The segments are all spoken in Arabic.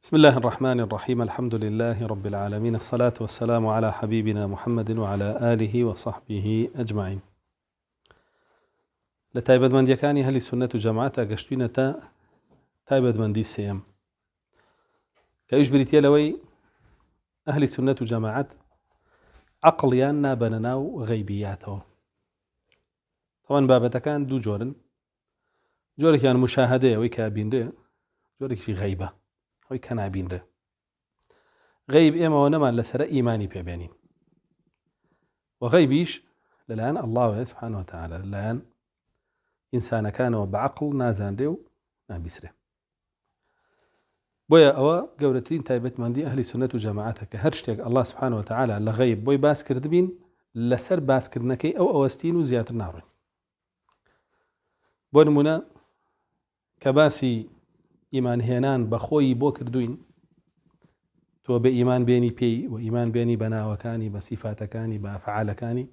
بسم الله الرحمن الرحيم. الحمد لله رب العالمين، الصلاة والسلام على حبيبنا محمد وعلى آله وصحبه أجمعين. لتايبد من ديكاني هل السنة جماعة قشتين تايبد من دي السيام كإيش بريتيا لوي أهل السنة جماعة عقليان بنناو غيبياته. طبعا بابتا كان دو جورك يعني مشاهدة ويكابين ده، جورك شي غيبة وي كان عبين ده. غيب إما ونما لسر إيماني بيبينين، وغيبيش للآن الله سبحانه وتعالى للآن إنسان كان بعقل نازان ديو نابسره. بويا أوا قولتين تايبت من دي أهل السنة وجماعتك هرشتك الله سبحانه وتعالى لغيب بوي باسكر دبين لسر باسكر نكي أو أوستين وزيادة النار. بون منا كباسي إيمان هينان بخوي بوكر دوين تو بإيمان بيني بي وإيمان بيني بنا وكاني بصفاتكاني بأفعالكاني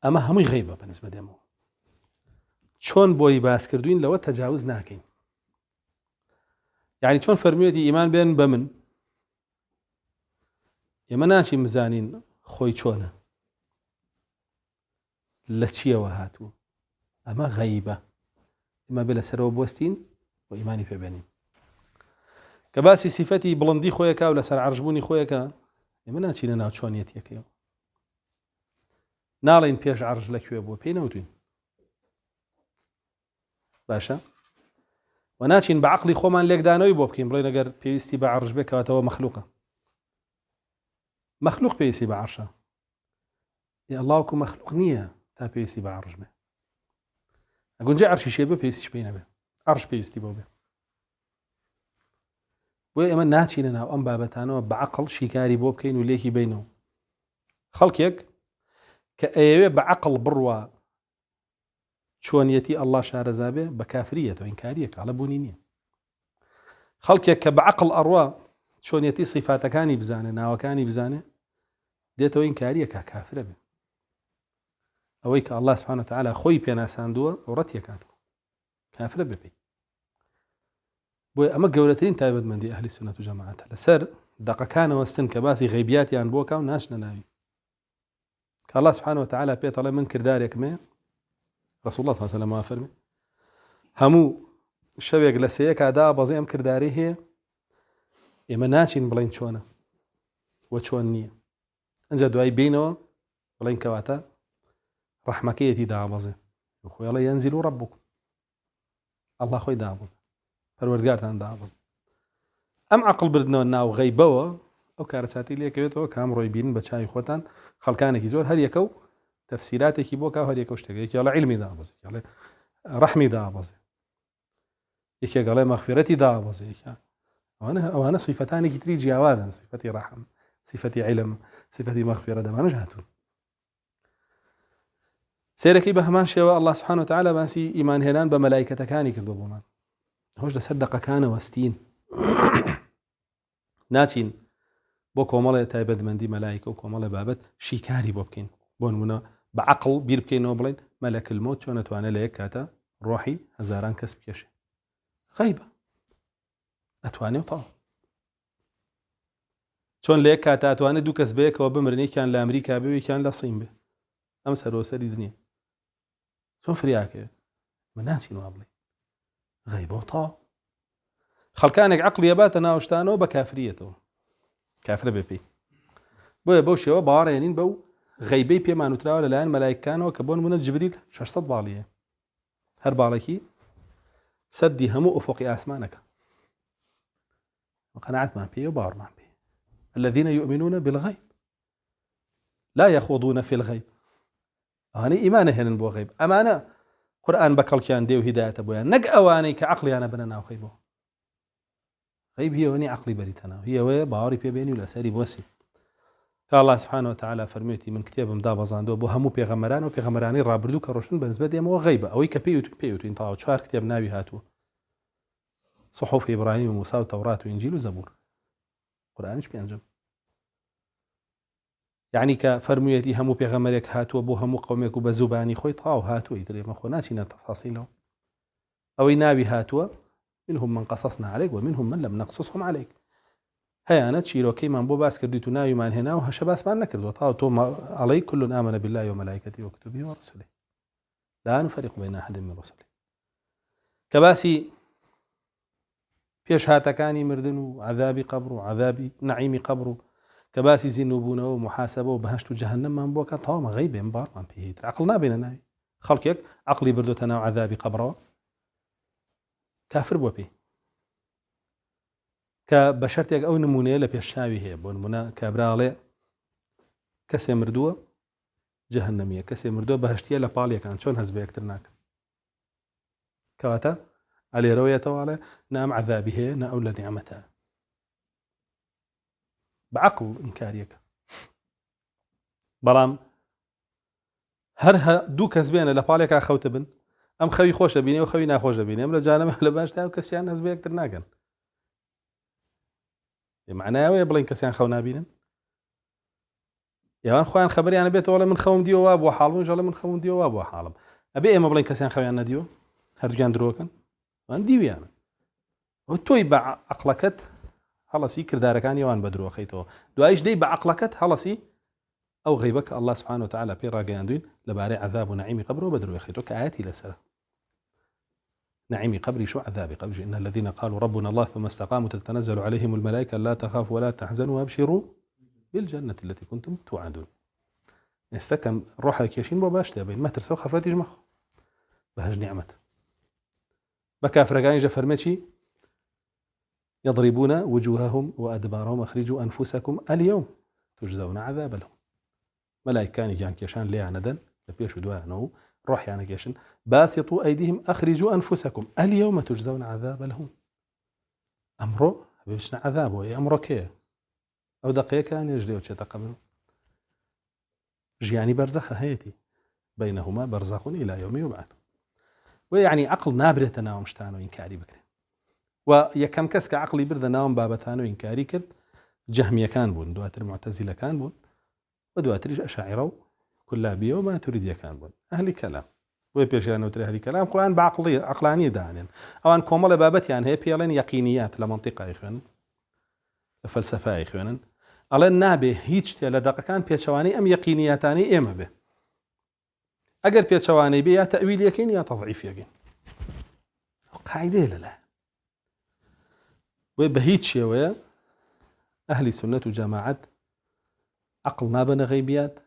أما هم غيبة بالنسبة ديمو شون بوي باسكردوين لو تجاوز ناكين. يعني شون فرمية دي إيمان بين بمن يمناشي مزانين خوي شونه لتشيه وهاتو أما غيبة إما بلا سرو بوستين وإيماني في بيني كباسي صفتي بلندي خويكا ولا سر عرجبوني خويكا يمناشي لنا شون يتيكيو نالين بيش عرج لكيو بو بينوتين باشا وناچین بعقلی خۆمان لێک دانەوەی بۆ بکەین بڵێن ئەگەر پێویستی بە عەرش بێت کەواتەوە مەخلوق پێویستی بە عەرشە. ئەڵڵاو کو مەخلوق نییە تا پێویستی بە عەرش بێ. ئەگونجێ عەرشی شێ بێ پێویستیش پێی نەبێ، عەرش پێویستی بۆ بێ. بۆیە ئێمە ناچینە ناو ئەم بابەتانەوە بە عەقڵ شیکاری بۆ بکەین و لێکی بینەوە. خەڵکێک کە ئەیەوێ بە عەقڵ بڕوا چۆنیەتی ئەڵڵا شارەزا بێ بە کافریەتەوە، ئینکاریەکە هەڵە بوونی نییە. خەڵکێک کە بە عەقڵ ئەڕوا چۆنیەتی صیفاتەکانی بزانێ ناوەکانی بزانێ دێتەوە ئینکاریەکە کافرە بێ. ئەوەی کە ئەڵڵا سوبحانە وتەعالا خۆی پێناساندووە ڕەتیەکاتەوە کافرە بێ پێی. بۆیە ئەمە گەورەترین تایبەتمەندی ئەهلی سونەت و جەماعەتە لەسەر دەقەکانەوە ستن کە باسی غەیبیاتیان بۆ کاو ناچنە ناوی کە ئەڵڵا سوبحانە وتەعالا پێتەڵێ من کردارێکمێ رسول الله صلى الله عليه وسلم فرمي همو شويق لسيك دا بزي ام كرداري هي اما ناچين بلين چونه وچون نيه انجا دواي بينو بلين كواتا رحمكيتي دا بزي وخو يلا ينزل ربكم الله خوي دا بزي پروردگارتان دا بزي ام عقل بردنو ناو غيبوا او كارساتي ليك يتو كام روي بين بچاي خوتان خلقانك زور هر يكو تفسيراتك بوكا هر يكو اشتغل يلا علمي دا بزي يلا رحمي دا بزي يكي قال مغفرتي دا بزي وانا صفتان كتري جوازا صفتي رحم صفتي علم صفتي مغفرة دا ما نجهتون سيركي بهمان شيء الله سبحانه وتعالى باسي إيمان هنان بملائكة كاني كردو بمان هوش لصدق كان وستين ناتين بو كومالة تايبد من دي ملائكة وكومالة بابت شيكاري بوبكين بون منا بعقل بير بكين وبلين ملك الموت شو نتوانا ليك كاتا روحي هزاران كسب يشي غيبة أتواني وطاو شون ليك كاتا أتواني دو كسبيك وبمرني كان لأمريكا بي وكان لصين بي أمسر وسري دنيا شون فرياك مناسي نوابلي غيبة وطاو خلقانك عقل يباتنا وشتانو بكافريته كافر بيبي بو بوشي وبارينين بو غيبي بيمان وتراوى للآن ملائكانو كبون من الجبريل 600 باليه هر بالكي سدي همو أفق آسمانك وقناعت ما بيه وبار ما بيه الذين يؤمنون بالغيب لا يخوضون في الغيب أنا إيمانه هن بو غيب أمانة قرآن بكل كان ديو هداية بويا نق أواني كعقلي أنا بننا وخيبه غيب هي وني عقلي بريتنا هي وي باري بيه بيني ولا ساري بوسي قال الله سبحانه وتعالى فرميتي من كتاب مدابا زاندو بو همو بيغمران وبيغمراني رابردو كروشن بالنسبه دي مو غيبه او كبيوت انطاو شهر كتاب ناوي هاتو صحف ابراهيم وموسى وتوراة وانجيل وزبور قران ايش بينجم يعني كفرميتي همو بيغمرك هاتو بو همو قومك وبزباني خوي طاو هاتو يدري ما خوناتينا تفاصيله او ناوي هاتو منهم من قصصنا عليك ومنهم من لم نقصصهم عليك. هيانا شيروكيمان بو باس كرديتو ناويمان هنا وهش باس ما نكردو تو علي كل آمن بالله وملائكته وكتبه ورسله لا نفرق بين أحد من رسله. كباسي پێشهاتەکانی مردن و عذابی قبر و عذابی نعیمی قبر و کەباسی زیندووبوونەوە و محاسبە و بەهشت و جەهەنەممان بۆکە تەواوە غەیبێ بارمان پێهێتر عەقڵ نابێنە ناوی خەڵکێک عەقڵی بردوتە ناو عذابی قبرەوە کافر بووە پێی کە بە شەرتێک ئەو نمونەیە لە پێشناوی هەیە بۆ نمونە کابراڵێ کەسێ مردووە جەهەنەمیە کەسێ مردووە بەهشتیە لە پاڵیەکان چۆن هەست بە یەکتر ناکەن کەواتە ئەلێرەوەیەتەواڵێ نام عذابی هەیە نە ئەو لە نیعمەتە بەعەقڵ ئینکاریەکە بەڵام هەر دوو کەس بێنە لە پاڵێکا خەوتە بن ئەم خەوی خۆشە بینێ و خەوی ناخۆشە بینێ ئەم لە جانەمە لە باشدا و کەسیان هەست بە یەکتر ناکەن معنایەوەیە بڵێن کەسیان خەو نابینن یاوان خۆیان خەبەریانە بێتەوە لە من خەوم دیوە وا بۆ حاڵم ژەڵێ من خەوم دیوە وا بۆ حاڵم ئەبێ ئێمە بڵێن کەسیان خەویان نەدیوە هەردووکیان درۆکەن وان دیویانە ئەو تۆی بە عەقڵەکەت هەڵەسی کردارەکانی ئەوان بە درۆخەیتەوە دوایش دەی بە عەقڵەکەت هەڵەسی ئەو غەیبە کە ئەڵڵا سوبحانەهو وتەعالا پێی ڕاگەیاندووین لەبارەی عەذاب و نەعیمی قەبرەوە بە درۆخەیتەوە کە ئایەتی لەسەرە نعيم قبري عذاب قبري إن الذين قالوا ربنا الله ثم استقاموا تتنزل عليهم الملائكة لا تخافوا ولا تحزنوا وابشروا بالجنة التي كنتم توعدون استكم روحك يشين بباشت بين ما ترسو خفاتي جمخ بهج نعمة بكافر قاين جفرمتي يضربون وجوههم وأدبارهم أخرجوا أنفسكم اليوم تجزون عذاب لهم ملائكة كان يجان كيشان ليعندا لبيشو دوانو روح يعني كيشن باسطوا أيديهم أخرجوا أنفسكم اليوم تجزون عذاب لهم أمره بيشنا عذابه أمره كيه أو دقيقة كان يجري وتقبل جياني برزخ هيتي بينهما برزخ إلى يوم يبعث ويعني عقل نابرة ناوم شتانو إنكاري بكري ويكم كسك عقلي برد ناوم بابتانو إنكاري كرد جهمية كان بون دواتر معتزلة كان بون ودواتر أشاعرة كلها بيه وما تريد يكان بون أهل كلام ويبيشانو تري أهل كلام قوان بعقلانية دانين أوان كومل بابت يعني هي بيالين يقينيات لمنطقة إخوان لفلسفة إخوان ألا نابه هيج تلا دقة كان بيشواني أم يقينياتاني إما به أجر بيشواني به يا تأويل يقين يا تضعيف يقين قاعدة لا وبهيج شوية أهل السنة وجماعة عقل نابن غيبيات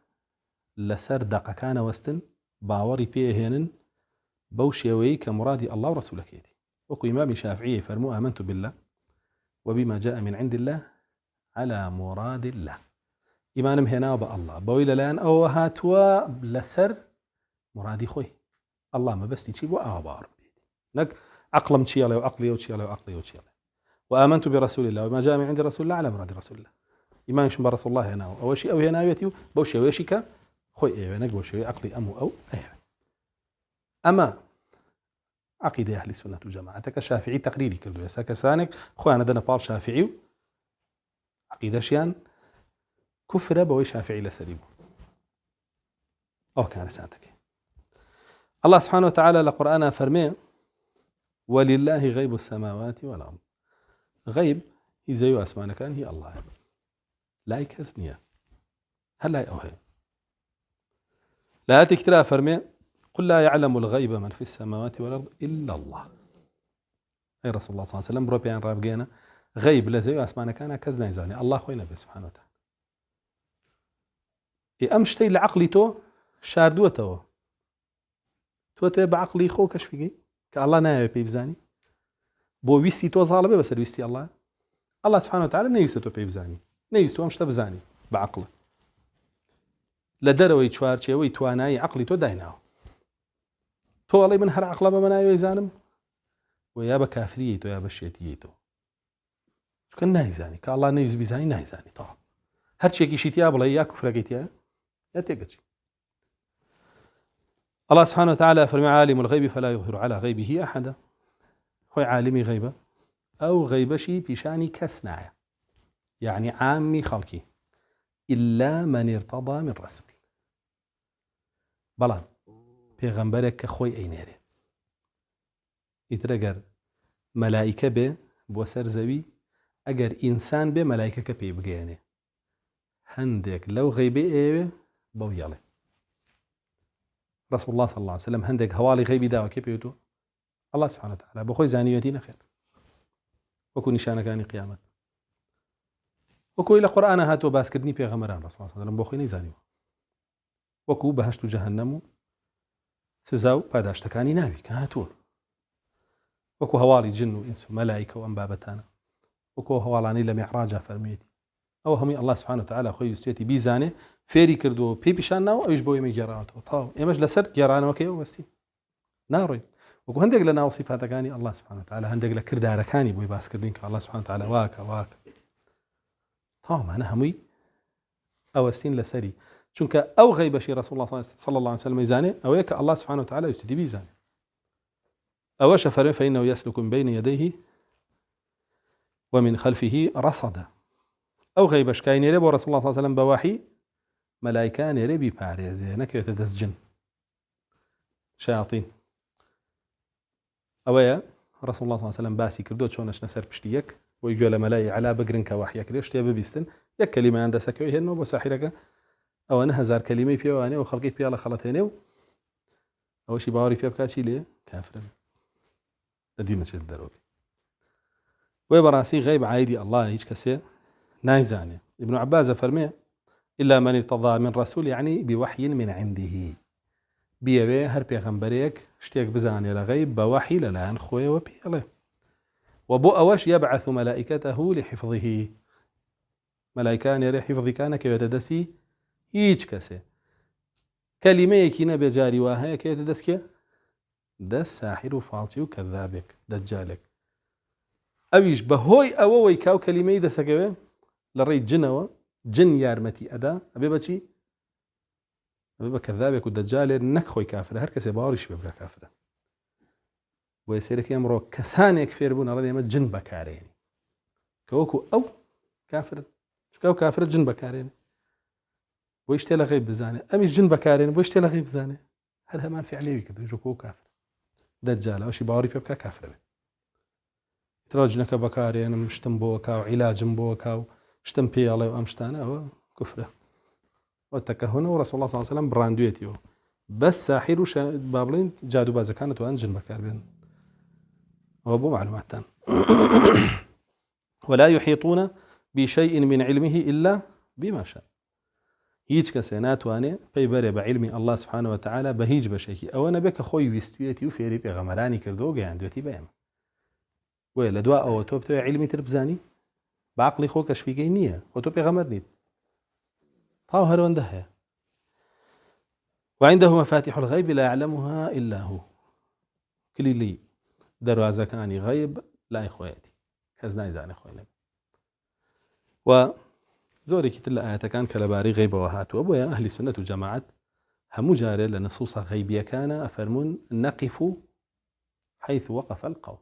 لسر دقة كان وستن باوري بيهنن بوشيوي كمرادي الله ورسولك يدي وكو إمام شافعي فرمو آمنت بالله وبما جاء من عند الله على مراد الله إيمانم هنا وبا الله بويل لان أو هاتوا لسر مرادي خوي الله ما بس تيجي وآبار نك عقلم تشيالي وعقلي وتشيالي وعقلي وتشيالي وآمنت برسول الله وما جاء من عند رسول الله على مراد رسول الله إيمان شن برسول الله هنا أو شيء أو هنا يتيو بوشيوي شيكا خوي إيه نك بوشيوي عقلي أمو أو إيه أما عقيدة أهل السنة والجماعة كشافعي تقريري كله يساك سانك خو أنا دنا بال شافعي عقيدة شيان كفر بوي شافعي لسريبه أو كان سانتك الله سبحانه وتعالى لقرآن فرمي ولله غيب السماوات والأرض غيب إذا أسمانا كان هي الله لا يكسنيا هل لا يأوهي لا تكترى فرمي قل لا يعلم الغيب من في السماوات والأرض إلا الله أي رسول الله صلى الله عليه وسلم بروبيان رابقينا غيب لزيو أسمانا كان كزنا يزاني الله خوينا به سبحانه وتعالى أمشتي لعقلي تو شاردوته تو تبع عقلي خو كشفي كالله نايب بيبزاني بو ويستي تو ظالبه بس ويستي الله سبحانه وتعالى نيوسته تو بيبزاني نيوسته أمشت بزاني بعقله لدروي چوارچێوەی توانایی عقلی تۆ دایناوە تۆڵی من هەر عقڵە بە مناوی زانم و یا بە کافریە تۆ یا بە شێتیە تۆ چکە نایزانی کە ئەڵڵا نەویست بیزانی نایزانی تاوە هەرچێکیشی تیا بڵێ یا کوفرەکەی تیا یا تێگەچی الله سبحانه وتعالى فرمى عالم الغيب فلا يظهر على غيبه أحدا خوي عالمي غيبة أو غيبشي بشاني كسنايا يعني عامي خلقي إلا من ارتضى من رسول بلان پیغمبرك كخوي أينيري يترقر مەلایکە بێ بۆ سەر زەوی ئەگەر ئینسان بێ مەلایکەکە پێی بگەێنێ هەندێک لەو غەیبێ ئێوێ بەو یەڵێ رسول الله صلى الله عليه وسلم هەندێک هەواڵی غەیبی داوە کێ پێوتوە الله سبحانه وتعالى بۆ خۆی زانیوێتی نەخێر وەکو نیشانەکانی قیامەت وەکوی لە قورئانە هاتووە باسکردنی پێغەمبەران رسول الله صلى الله عليه وسلم بۆ خۆی نەیزانیوە وەکو بەهەشت و جەهەنەم و سزا و پاداشتەکانی ناوی کە هاتووە وەکو هەواڵی جن و ئینس و مەلایکە و ئەم بابەتانە وەکو هەواڵانی لە میعراجا فەرموویەتی ئەو هەمووی الله سبحانه وتعالى خۆی ویستێتی بیزانێ فێری کردو و پێی پیشان ناوە ئەویش بۆ ئێمە گێڕاوەتەوە تاو ئێمەش لەسەر گێڕانەوەکەی وەستی ناڕۆین وەکو هەندێک لە ناو صفاتەکانی الله سبحانه وتعالى هەندێک لە کردارەکانی بۆی باسکردین کە الله سبحانه وتعالى واکە تاومانە هەمووی ئەوەستین لەسەری چونکە ئەو غەیبەشی رسول الله صلى الله عليه وسلم زانێ ئەوەیە کە الله سبحانه وتعالى ویستی بیزانێ ئەوەشە فەرمێ فإنه يسلك من بين يديه ومن خلفه رصدا ئەو غەیبەش کای نێرێ بۆ رسول الله صلى الله عليه وسلم بەوحی مەلایکە نێرێ بیپارێزێ نەکەوێتە دەست جن شیاطین ئەوەیە رسول الله صلى الله عليه وسلم باسی کردو چۆنەچنە سەر پشتی یەک بۆی گوێ لە مەلای عەلا بگرن کە وحیەکرێ شتێ ببیستن یەک کەلیمەیان دەسەکەوێ هێنەوە بۆ ساحیرەکە ئەوە 1000 کەلیمەی پێوانێ و خەڵکی پێ لە خەڵەتێنێ و ئەوەشی باوەڕی پێ بکات چی لێ کافرە لە دینەچێت دەرەوە وێ بەڕاستی غەیب عایدی الله هیچ کەسێ نایزانێ ابن عباس فەرمێ إلا من ارتضى من رسول يعني بوحي من عنده بيوي هر پێغەمبەرێک شتێک بزانێ لە غەیب بە وحی لەلایەن خۆیەوە پێڵێ وبو أوش يبعث ملائكته لحفظه ملائكان يري حفظك نكويت دسي هيج كسي كلمة يكينا بجاري واها كويت دسكي دس ساحر وفالتي وكذابك دجالك أويش بهوي أووي كاو كلمة دسكوي لريت جنوة جن يارمتي أدا أبي بچي أبي بكذابك ودجال نكخوي كافر هر كسي باوريش بيبقى كافر ويسيرك يمرو كسانك فيربون الله يمد جن بكارين كوكو أو كافر كاو كافر جن بكارين ويشتي غيب بزانه أميش جن بكارين ويشتي غيب بزانه هل همان فعلي كده يجوكو كافر دجال أو شي باوري بيبقى كافر تراجنك بكارين مشتم بوكا وعلاج بوكا وشتم بي الله وأمشتانه هو كفره وتكهنه ورسول الله صلى الله عليه وسلم براندويتيو بس ساحر بابلين جادو بازا كانت وأن جن بكارين وابو معلوماتان ولا يحيطون بشيء من علمه إلا بما شاء هيج كسينات واني بيبري بعلم الله سبحانه وتعالى بهيج بشيكي او انا بك خوي ويستويتي وفيري بغمراني كردو قاعدوتي بهم ولا دواء او توبتو علمي تربزاني بعقلي خو كشفي كينيه خطو بغمرني طاهر وندها وعنده مفاتيح الغيب لا يعلمها الا هو كل لي دروازه كاني غيب لا اخواتي كزناي زاني خويا و زوري تلا آياتكان كالباري غيبة وهاتوا أبويا أهل السنة والجماعة هم جاري لنصوص غيبية كان أفرمون نقف حيث وقف القوم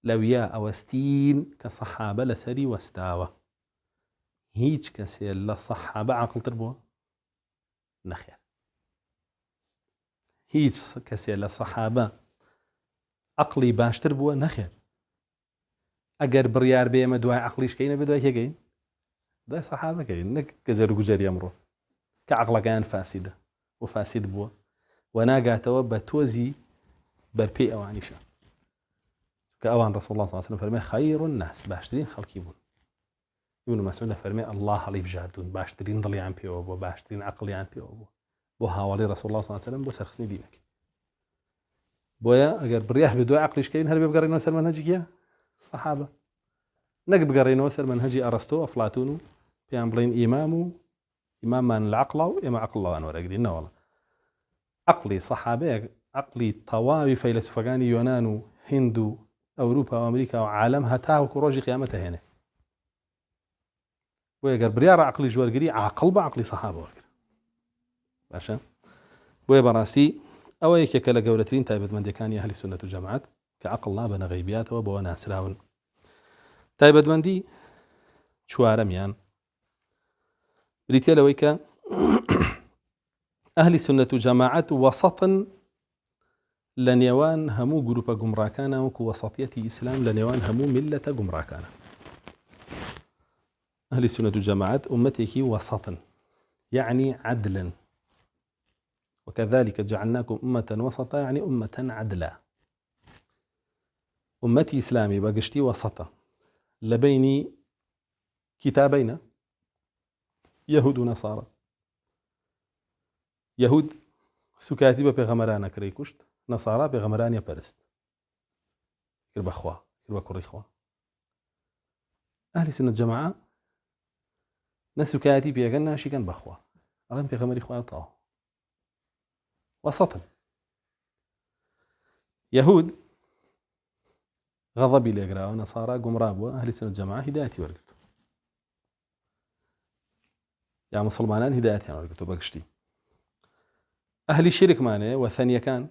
لو يا أوستين كصحابة لسري واستاوى هيج كسير لصحابة عقل تربوه نخير هيج كسير لصحابة عقلي باش تربوه نخير أجر بريار بيما دواء عقليش كينا بدواء هيجين ده صحابة كين نك كجر وجر يمره كعقل كان فاسدة وفاسد بوا وناقة توبة توزي بربيئة وعنيشة كأوان رسول الله صلى الله عليه وسلم فرمي خير الناس باشترين خلقيبون ابن مسعود فرمي الله عليه بجاردون باشترين ضلي عن بيوبو باشترين عقلي عن بيوبو وهاولي رسول الله صلى الله عليه وسلم بسرخصني دينك بويا أجر بريح بدواء عقليش كين هل بيبقرين وسر منهجك يا صحابة نقب بقرين وسر منهجي أرسطو أفلاطون بيان بلين إمام من العقل وإما عقل الله أنا ورقلين والله عقلي صحابة عقلي طوابي فيلسوفاني يونان هندو أوروبا وأمريكا وعالم هتا وكروجي قيامته هنا ويقر بريار عقلي جوارقري عقل بعقلي صحابة ورقل باشا ويبراسي أو يكلا قولتين تايبت من ديكاني أهل السنة والجماعات كعقل الله بنا غيبيات وبوانا سراون تايبت من دي شوارميان بريتيا لويكا أهل السنة جماعة وسطا لنيوان همو جروبا جمراكانا وكو وسطية إسلام لنيوان همو ملة جمراكانا. أهل السنة والجماعات أمتك وسطا يعني عدلا، وكذلك جعلناكم أمة وسطا يعني أمة عدلا. أمتي إسلامي بقشتي وسطا لبيني كتابين يهود ونصارى. يهود سكاتي بغمران كريكشت، نصارى بغمران يبرست كرب أخوا كرب كري إخوا. أهل السنة والجماعة نسكاتي بيغنا شي كان بأخوا ألم بغمر إخوا طاو وسطا. يهود غضبي ليقرا ونصارى قمراب. أهل السنة والجماعة هدايتي ورقتو يا مسلمانان هدايتي ورقتو بقشتي. أهل الشرك مانه وثانية كان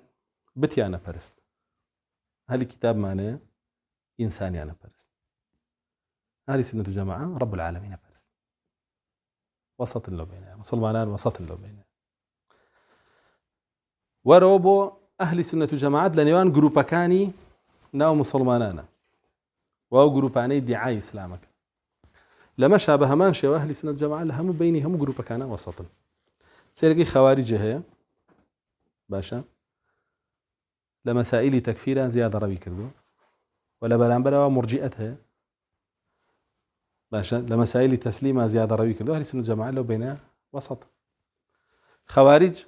بتيانا برست. أهل الكتاب مانه إنسانيانا برست. أهل السنة والجماعة رب العالمين برست وسط لو بينه مسلمانان وسط لو بينه. وروبو أهل السنة والجماعة لنيوان جروبكاني ناو مسلمانانا واو جروباني دعاية إسلامك لما شابه مان شيء. أهل السنة والجماعة لهم بيني هم جروبكانا وسطا. سيرقي خوارج هي باشا لمسائل تكفيرا زيادة روي كردو ولا بلانبرا مرجئتها باشا لمسائل تسليما زيادة روي كردو. أهل السنة والجماعة لو بينها وسط. خوارج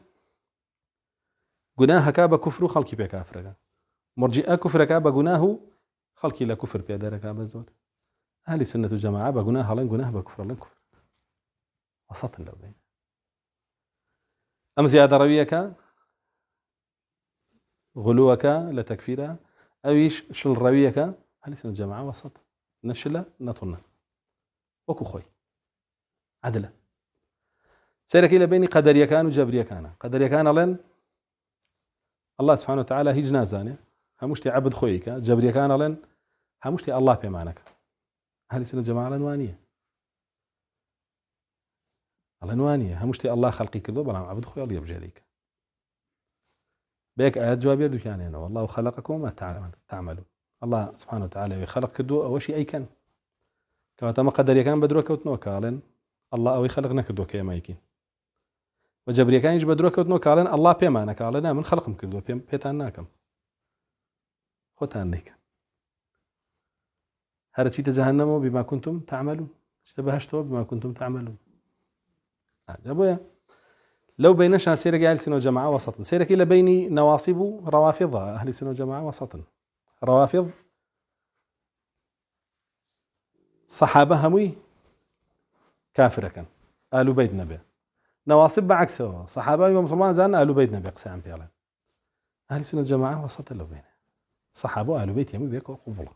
جناه كاب كفر خلقي بكافر، مرجئة كفر كاب جناه خلقي لا كفر بيدار كاب زول. أهل السنة والجماعة بجناه لن جناه بكفر لن كفر وسط لو بين. أم زيادة رويك غلوك لتكفيرها أويش شل رويك. أهل السنة والجماعة وسط نشلة نطلنا وكو خوي عدلة. سيرك إلى بيني قدر كان وجبر كان. قدر كان لن الله سبحانه وتعالى هي جنازانه همشتي عبد خويك. جبر كان لن همشتي الله بيمانك. أهل السنة والجماعة الأنوانية الأنوانية همشتي الله خلقي كذو بلا عبد خوي الله يبجي عليك بيك آيات جواب يردو كان هنا والله خلقكم ما تعملون. الله سبحانه وتعالى خلق كردو أو شيء أي كان كما قدر كان بدروك وتنوكالن الله أو خلقنا كردو كيما يكين. وجبر كان يجي بدروك وتنوكالن الله بيمانك علينا من خلقم كردو بيتاناكم خوتانيك هرتي تجهنموا بما كنتم تعملون اشتبهشتوا بما كنتم تعملون. أبويا لو بين سيرك أهل السنة والجماعة وسطا. سيرك إلى بيني نواصب روافض. أهل السنة والجماعة وسطا. روافض صحابة هموي كافرة كان آل بيت نبي. نواصب بعكسه صحابة ومسلمان زان آل بيت نبي قسم بيلا. أهل السنة والجماعة وسطا لو بين صحابة آل بيت يمي بيك وقبله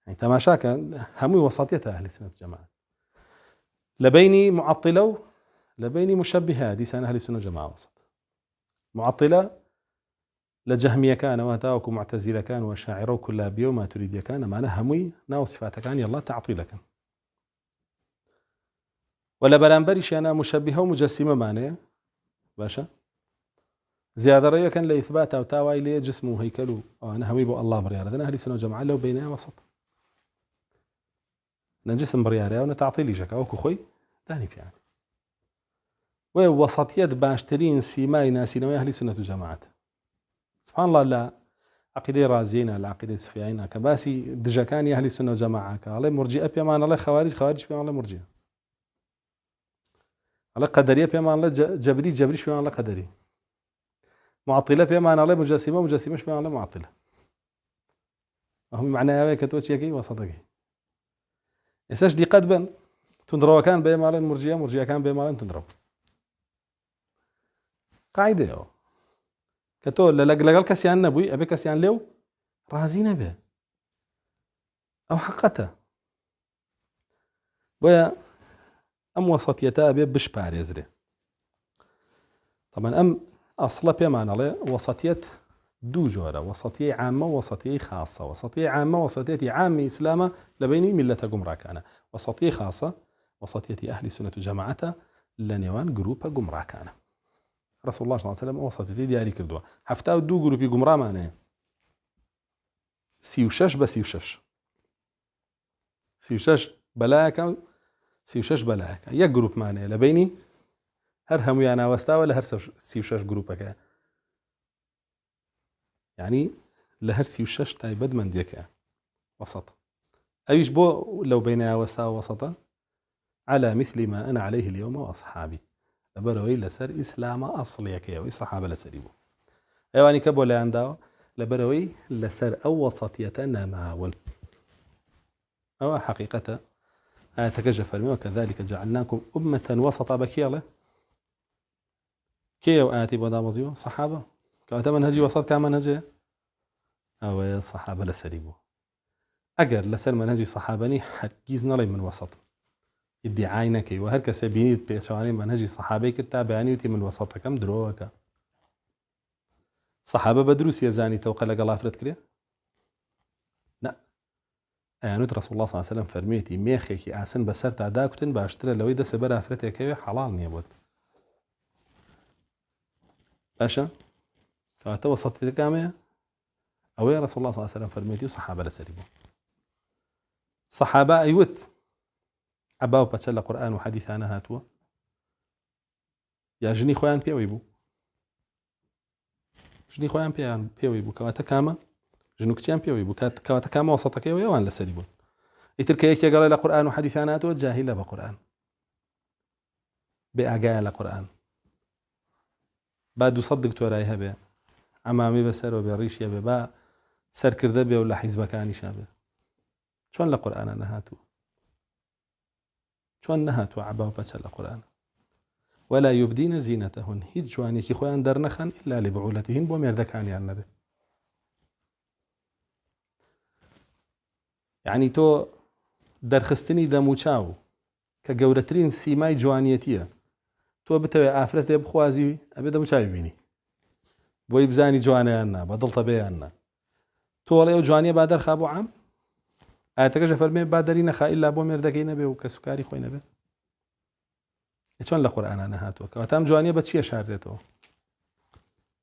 يعني تماشاك هموي وسطية أهل السنة والجماعة. لبيني معطلو لبيني مشبهة دي سنة أهل السنة والجماعة وسط. معطلة لجهمية كان وهتاوك معتزلة كان وشاعرو كلها بيوم ما تريد كان معنا هموي ناو صفاتك كان يلا تعطيلك. ولا بلانبريش أنا مشبهة ومجسمة معناه باشا زيادة رأيه كان لإثبات أو تاوي لي جسمه هيكله أنا همي بو الله بريارة. أنا أهل السنة والجماعة لو بينها وسط نجسم بريارة ونتعطيلي جكا وكو خوي داني يعني ووسطية باشترين سيماي ناسينوي أهل السنة والجماعة. سبحان الله لا عقيدة رازينا لا عقيدة سفيانا كباسي دجاكاني أهل السنة والجماعة كالله مرجئة بيمان الله خوارج بيمان الله مرجئة الله قدرية بيمان الله جبريش بيمان الله قدري معطلة بيمان الله مجسمش بيمان الله معطلة. هم معناها هيك توشيكي وسطكي إساش دي قدبا تندروا كان بيمان الله مرجئة كان بيمان الله تندروا قاعدة يو كتول لقال كسيان نبوي أبي كسيان ليو رازين به أو حقته ويا أم وسطيته أبي بشبار يزري. طبعا أم أصلا بيمان عليه وسطية دو جورة وسطية عامة وسطية خاصة. وسطية عامة وسطية عامة إسلامة لبيني ملة قمراكانة. وسطية خاصة وسطية أهل السنة والجماعة لنيوان جروب قمراكانة. رسول الله صلى الله عليه وسلم وسطيتي دیاری کردووە 72 گروپی گومڕامانەیە 36 بە 36 بەلایەکە 36 بەلایەکە یەک گروپمانەیە لە بینی هەر هەمویان ناوەستاوە لە هەر 36 گروپەکە یعنی لە هەر 36 تایبەتمەندیەکە وسط ئەویش بۆ لەو بینە وەستا وەسەتە على مثل ما أنا عليه اليوم وأصحابي لبروي لسر إسلام أصليك يا صحابة لسريبو أيواني كبو لانداو لبروي لسر أو وسطيتنا معاون أو حقيقة تكجف الماء وكذلك جعلناكم أمة وسطا بكيالة كيو آتي بودا مزيو صحابة كواتا منهجي وسط كان منهجي أو صحابة لسريبو أجر لسر منهجي صحابني حتجيزنا لي من وسط ادعای نەکەی و هەر کەسە بینیت پێچوانی منهجی سەحابەی کرد تا بەیانی وتی من وەسەتەکەم درۆوەکە سەحابە بە دروستیە زانی تەوقە لەگەڵ ئافرەت کرێ نە ئەیانوت ڕەسوڵ الله صلی الله علیه وسلم فەرموویەتی مێخێکی ئاسن بەسەر تا داکوتن باشترە لەوەی دەسە بەر ئافرەتێکەوێ حەڵاڵ نییە بۆت باشە کەواتە وەسەتیەکەمەیە ئەوەیە ڕەسوڵ الله صلی الله علیه وسلم فەرموویەتی و سەحابە لەسەری بوو سەحابە ئەیوت عباو بچە لە قورئان و حەدیثانە هاتووە یا ژنی خۆیان پێوەی بوو ژنی خۆیان پێوەی بوو کەواتە کامە ژن و کچیان پێوەی بوو کەواتە کامە وەسەتەکەی ئەوان لەسەری بوون ئیتر کە یەکێک گەڵێ لە قورئان و حەدیثان هاتووە جاهیلە بە قورئان بێ ئاگایە لە قورئان با 200 دکتۆرای هەبێ ئەمامی بەسەرەوە بێ ڕیشیە بێ با سەرکردە بێ و لە حیزبەکانیشا بێ چۆن لە قورئانە نەهاتووە چۆن نەهاتووە عەبا و پەچە لە قورئان ولا يبدين زينتهن هیچ جوانێکی خۆیان دەرنەخەن إلا لبعولتهن بۆ مێردەکانیان نەبێ یعنی تۆ دەرخستنی دەموچاو کە گەورەترین سیمای جوانیەتیە تۆ بتەوێ ئافرەتێ بخوازی ئەبێ دەموچاوی بینی بۆی بزانی جوانیان نا بە دڵتە بێیان نا تۆ وەڵێ ئەو جوانیە با دەرخا بۆ عام ئاەتەکەشە فەرمێ با دەری نەخا ئیلا بۆ مێردەکەی نەبێ و کەسوکاری خۆی نەبێ چۆن لە قورئانە نەهاتووە کەواتە ئەم جوانیە بە چییە شاردرێتەوە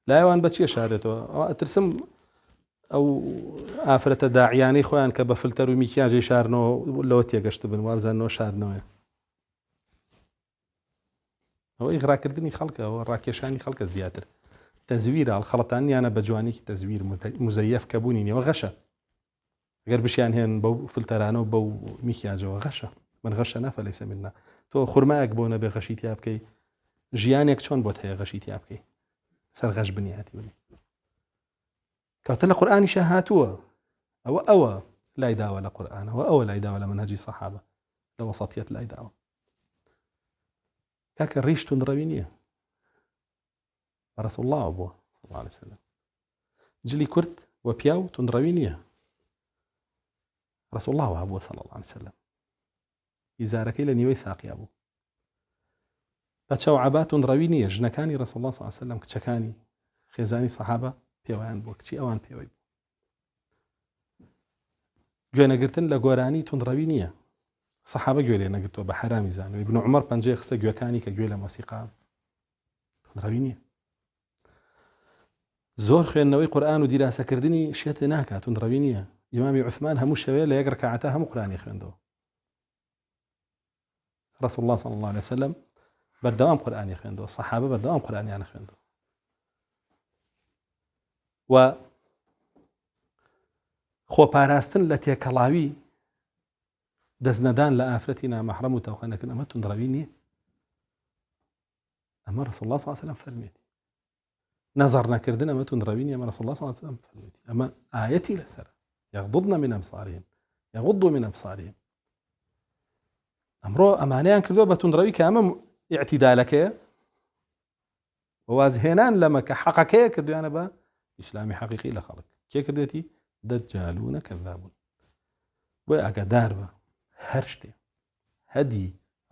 لایەوان بە چییە شاردرێتەوە ئەترسم ئەو ئافرەتە داعیانەی خۆیان کە بە فلتەر و میکیاژی شارنەوە لەوە تێگەشت بن وابزانەوە شاردنەوەیە ئەوە ئیغراکردنی خەڵکەوە ڕاکێشانی خەڵکە زیاتر تەزویرە هەڵخەڵەتانیانە بە جوانێکی تەزویر مزەیەف کە بوونینەوە غەشە ئەگەر بشیان هێن بەو فلتەرانە و بەو میکیاجەوە غەشە من غەشە نەفە لەیسە مننا تۆ خورمایەک بۆ نەبێ غەشی تیا بکەی ژیانێک چۆن بۆت هەیە غەشی تیا بکەی سەر غەش بنیاتی بنی کەواتە لە قورئانیشە هاتووە ئەوە لای داوە لە قورئانەوە ئەوە لای داوە لە منهەجی سەحابە لە وەسەطیەت لای داوە کاکە ڕیش توندڕەوی نییە رسول الله بووە صلی الله عليه وسلم جلی کورد و پیاو توندڕەوی نییە رسول الله هەبووە صلی الله عليه وسلم ئیزارەکەی لە نیوەی ساقیا بوو بەچە و عەبا توندڕەوی نییە ژنەکانی رسول الله صلی الله عليه وسلم کچەکانی خێزانی سەحابە پێوەیان بووە کچی ئەوان پێوەی بوو گوێنەگرتن لە گۆرانی توندڕەوی نییە سەحابە گوێ لێ نەگرتووە بە حرامی زانەوەی ابن عومەر پەنجەی خستە گوێکانی کە گوێ لە مۆسیقا توندڕەوی نییە زۆر خوێندنەوەی قورئان و دیراسەکردنی شێتێ ناکات توندڕەوی نییە ئیمامی عوثمان هەموو شەوێ لە یەک ڕەکەعەتە هەموو قورئانی خوێندەوە رسول الله صلی الله عليه وسلم بەردەوام قورئانی خوێندەوە سەحابە بەردەوام قورئانیان خوێندەوە و خۆپاراستن لە تێکەڵاوی دەستنەدان لە ئافرەتی نامەحرەم و تەوخەنەکردن ئەمە توندڕەوی نییە ئەمە رسول الله صلی الله عليه وسلم فەرمێتی نەزەر نەکردن ئەمە توندڕەوی نییە ئەمە رسول الله صلی الله عليه وسلم فەرمێتی ئەمە ئایەتی لەسەر یغضضن من أبصارهن یغضوا من أبصارهم ئەمڕۆ ئەمانەیان کردووە بە توندڕەوی کە ئەمە ئیعتیدالەکەیە وازهێنان لەمە کە حەقەکەیە کردویانە بە ئیسلامی حەقیقی لە خەڵک کێ کردێتی دەجالونە کەذابون بۆیە ئاگادار بە هەر شتێ هەدی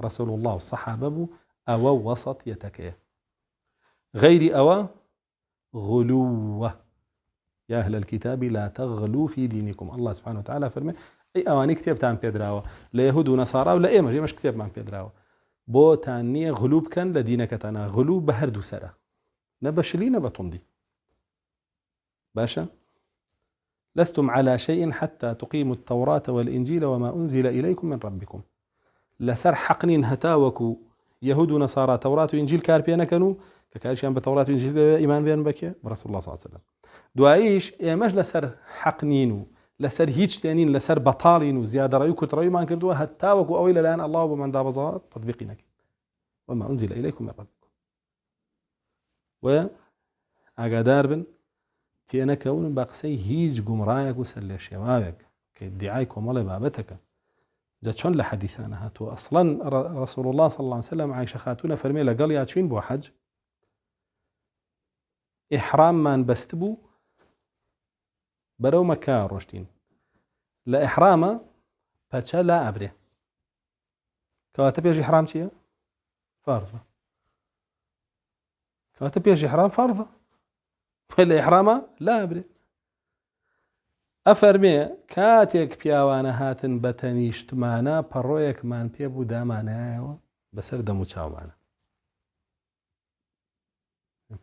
رسول الله و سەحابە بوو ئەوە وەسەطیەتەکەیە غەیری ئەوە غلووە يا أهل الكتاب لا تغلوا في دينكم الله سبحانه وتعالى فرمي أي أواني كتابتان بيدراوة ليهود ونصارى ولا إيه مش كتاب مان بيدراوة بو تانية غلوب كان لدينك تانا غلوب بهردو سرة نبشلي نبتندي باشا لستم على شيء حتى تقيموا التوراة والإنجيل وما أنزل إليكم من ربكم لسر حقنين هتاوكو يهود ونصارى توراة وإنجيل كاربيانا كانوا ككارشيان بتوراة وإنجيل إيمان بيان بكيا برسول الله صلى الله عليه وسلم دعايش مش لسر حقنينو لسر هيج تانين لسر بطالين وزيادة رأيو كترأيو ما انكردوها هتاوكو أويل الآن الله ومن دابزات تطبيقينك وما أنزل إليكم من ربكم وأقادار بن تينا كون باقسي هيج قمرايك وسلي شوابك كيدعايك ومالي بابتك جات شون لحديثنا هاتو أصلا رسول الله صلى الله عليه وسلم عايشة خاتونا فرمي لقال يا تشوين بو حج إحرام ما بستبو برو مكان روشتين لا إحرام باتشا لا أبري كواتب يجي إحرام شيء فرض كواتب يجي إحرام فرض ولا إحرام لا أبري أفرمي كاتيك بياوانا هاتن بتنيشتمانا برويك مان بيبو دامانا بسر دمو چاوانا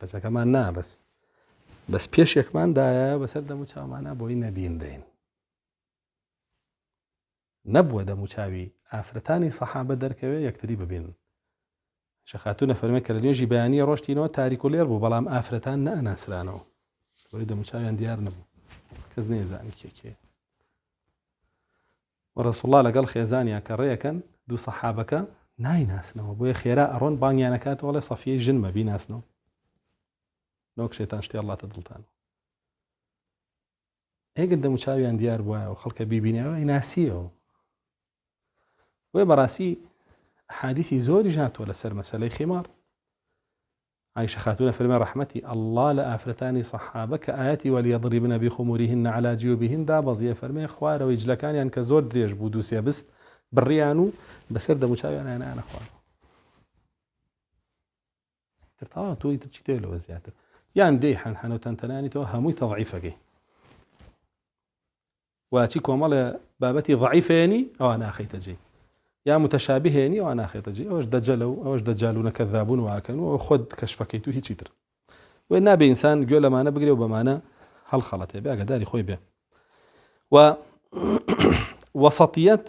بچا كمان نا بس بيش يكمان دايا بسر دمو چاوانا بوي نبين رين نبوة دمو چاوي آفرتاني صحابة دركوي يكتري ببين شخاتونا فرمي كالنيوجي بيانية روشتينو تاريكو لير بو بلام آفرتان نا ناسرانو وريد دمو چاوي عن ديار نبو كز نيزاني كي ورسول الله لقال خيزانيا كريكا دو صحابك ناي ناسنو بوي خيراء أرون بانيانا كات ولا صفية جن ما بي ناسنو نوك شيطان شتي الله تدلتانو ايه قدمو شاوي عن ديار بوايا وخلق بيبيني اوه ناسيه وي براسي حادثي زوري جات ولا سر مسألة خمار عائشة خاتونا فرمي رحمتي الله لآفرتاني صحابك آياتي وليضربن بخمورهن على جيوبهن دا بزيه فرمي خوار ويجلكاني أنك زور دريج بودوسيا بست بريانو بسر دمو شاوي أنا خوار ترتاوه توي ترشيتوه لو زيادة يعني دي حنحنو تنتناني تو هموي تضعيفك واتيكو مال بابتي ضعيفيني أو أنا أخيت جي يا متشابهيني وأنا أخيت جي أوش دجالون كذابون واكنوا وخد كشفكيتو هي تشيتر وإن بإنسان قول ما أنا بقري وبمعنى هل خلطه بقى داري خوي به ووسطية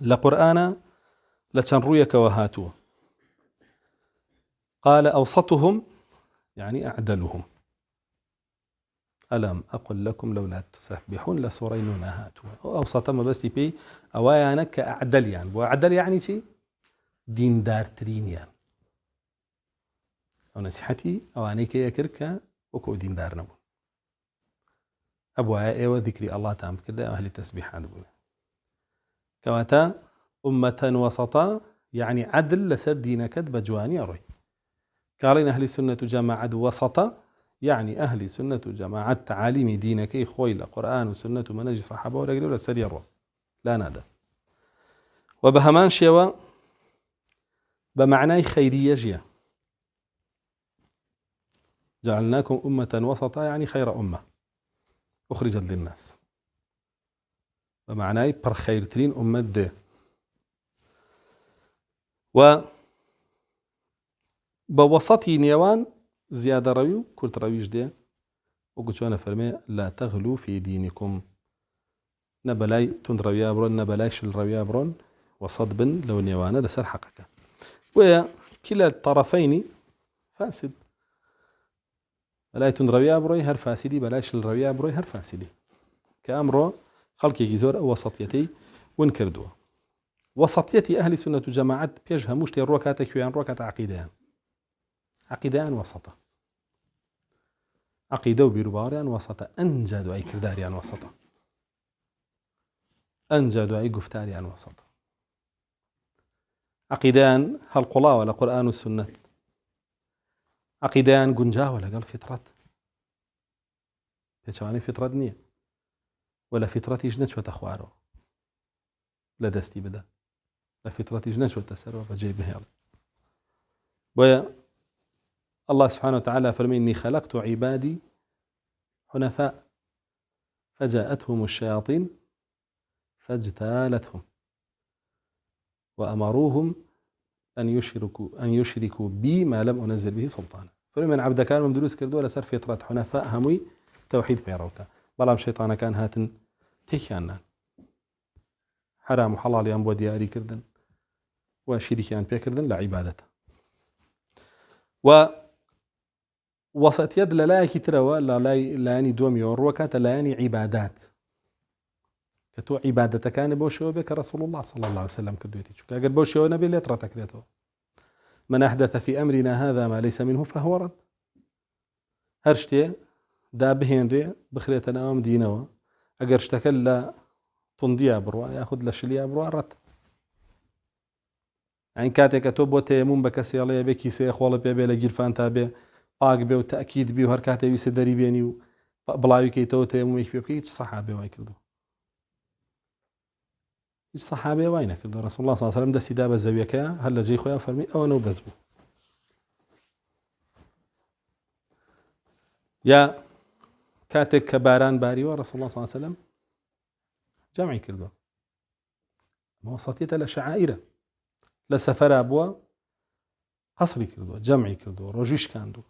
لقرآن لتنرويك وهاتوه قال أوسطهم يعني أعدلهم ألم أقل لكم لولا تسبحون لسورين هاتوا أوسط ما بس بي أوايانا كأعدل يعني وأعدل يعني شيء دين دار ترين يعني أو نصيحتي أو أنيك يكرك وكو دين دار نبو أبو آية وذكري الله تعالى كده أهل التسبيح عندنا كواتا أمة وسطا يعني عدل لسر دينك بجواني أروي قالين أهل السنة جماعة وسطا يعني أهل سنة جماعة تعاليم دينك خويل قرآن وسنة مناجي صحابة ولا قالوا سري الروح لا نادى وبهمان شيوا بمعنى خيرية جيا جعلناكم أمة وسطا يعني خير أمة أخرجت للناس بمعنى بر خير ترين أمة دي وبوسطي نيوان زيادة روي كل رويش دي وقلت أنا فرمي لا تغلو في دينكم نبلاي تنروي أبرون نبلايش الروي أبرون وصدبن لو نيوانا لسر حقك وكلا الطرفين فاسد بلاي تنروي أبروي هر فاسدي بلايش الروي أبروي هر فاسدي كأمره خلقي جزور وسطيتي ونكردوا وسطيتي أهل سنة جماعة بيجها مشتي الروكاتك ويان روكات عقيدان عقيدان وسطة عقيدة وبيروباريان وسطة أنجاد أي كرداريان وسطة أنجاد أي قفتاريان وسطة عقيدان هالقلا ولا قرآن والسنة عقيدان قنجا ولا قال فطرة بيتشواني فطرة دنيا ولا فطرة يجنت شو تخواره لا دستي بدا لا فطرة يجنت شو تسر وجيبه ويا الله سبحانه وتعالى فرمي إني خلقت عبادي حنفاء فجاءتهم الشياطين فاجتالتهم وأمروهم أن يشركوا بي ما لم أنزل به سلطانا فمن عبد كان مدروس كردو لسر فطرة حنفاء هموي توحيد بيروكا بلام شيطان كان هاتن تيكيانا حرام وحلال ينبو دياري كردن وشريكيان بيكردن لعبادته و وسط يد لا كتروا لا يعني دومي وروكات لا يعني عبادات كتو عبادته كان بوشيو بك رسول الله صلى الله عليه وسلم كدويتي شو قال بوشيو نبي اللي ترتك ليتو من أحدث في أمرنا هذا ما ليس منه فهو رد هرشتي دا بهنري بخريتنا أم دينوا أجر اشتكل تنضيع بروا ياخذ لشليا بروا رد يعني كاتك توبو تيمون بكسي الله يبكي سيخ والله بيبي لجيرفان تابي باق بي وتأكيد بي وهر كاتي يسدري بيني بلاوي كي تو تيمون يكبي بكي صحابي واي كردو صحابي واين كردو رسول الله صلى الله عليه وسلم دسي دابا زاوية هلا جاي خويا فرمي أو أنا وبزبو يا كاتك كباران باري ورسول الله صلى الله عليه وسلم جمعي كردو ما وسطيته لشعائره لسفر أبوا قصري كردو جمعي كردو رجيش كاندو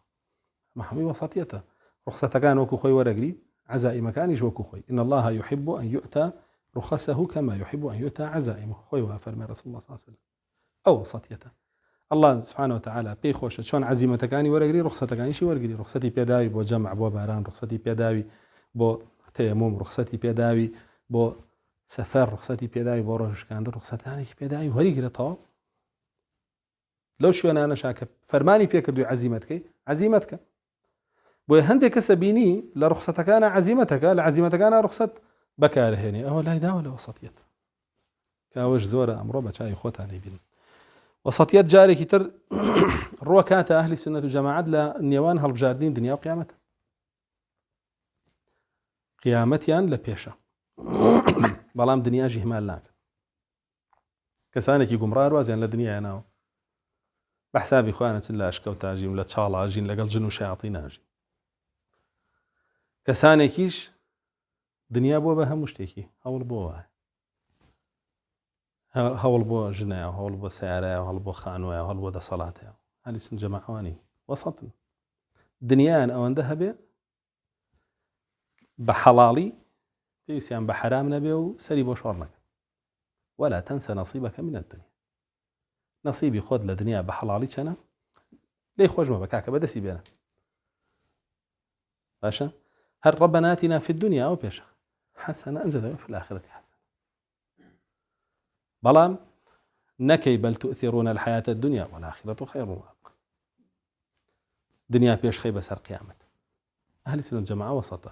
محمي وسطيته رخصة كان وكو خوي ورقري عزائي مكاني وكو خوي إن الله يحب أن يؤتى رخصه كما يحب أن يؤتى عزائمه خوي وفرمي رسول الله صلى الله عليه وسلم أو وسطيته الله سبحانه وتعالى بي خوش شون عزيمة كاني ورقري رخصة كاني شي ورقري رخصتي بيداوي بو جمع بو باران رخصتي بيداوي بو تيموم رخصتي بيداوي بو سفر رخصتي بيداوي بو رجش كاندو رخصتاني بيداوي ورقري طواب لو شو أنا شاكب فرماني بيكردو عزيمتك بو هندك سبيني لرخصتك أنا عزيمتك لعزيمتك أنا رخصت بكاره هني أو لا يداول وسطيت كاوش زورة أمره بشاي خوت علي بين وسطيت جاري كتر روكات أهل السنة والجماعة لنيوان هالبجاردين دنيا وقيامتها قيامتيان لبيشة بلام دنيا جهمال لك كسانك يقوم راروازيان لدنيا أنا بحسابي خوانة لا أشكو تاجين ولا تشالا أجين لقل جنو شياطين أجين كسانكيش دنيا بو بها مشتكي هول بو هول بو جناية هول بو سيارة هول بو خانوة هول بو دا صلاة هل اسم جماعواني وسط دنيا أو ذهب بحلالي يسيان بحرام نبي وسري بو شورنك ولا تنسى نصيبك من الدنيا نصيبي خذ لدنيا بحلالي كنا ليه خوش ما بكاك بدسي بينا باشا هل ربنا آتنا في الدنيا أو بيشا حسنة أنجد في الآخرة حسنة بلام نكي بل تؤثرون الحياة الدنيا والآخرة خير وأبقى دنيا بيش خيبة سر قيامة أهل السنة الجماعة وسطة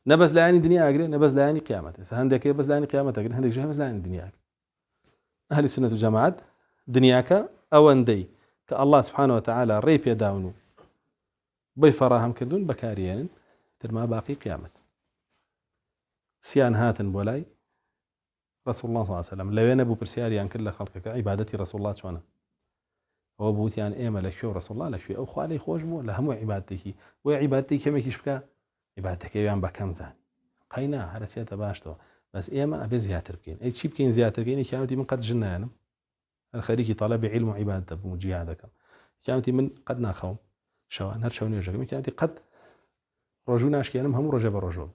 نبز لاني دنيا أقري نبز لاني قيامة هندك بز لاني قيامة أقري هندك جهة بز لاني دنيا أقري أهل السنة الجماعة دنياك أو أندي كالله سبحانه وتعالى ريب يداونو بيفراهم كردون بكاريين ترما باقي قيامة سيان هاتن بولاي رسول الله صلى الله عليه وسلم لو ينبو برسياريان كل خلقك عبادتي رسول الله شوانا هو بوتيان ايما لشو رسول الله لشو او خوالي خوش بو لهمو عبادتك وعبادتك كم يكيش بكا عبادتك يوان بكم زان قينا على شيء تباشتو بس ايما ابي زياتر بكين اي شي بكين زياتر بكين كانت من قد جنان الخريجي طلب علم وعبادته بمجيهادك كانت من قد ناخوم شوان هر شوني وجهك كانت قد رجونا اشكيانم هم رجب الرجوب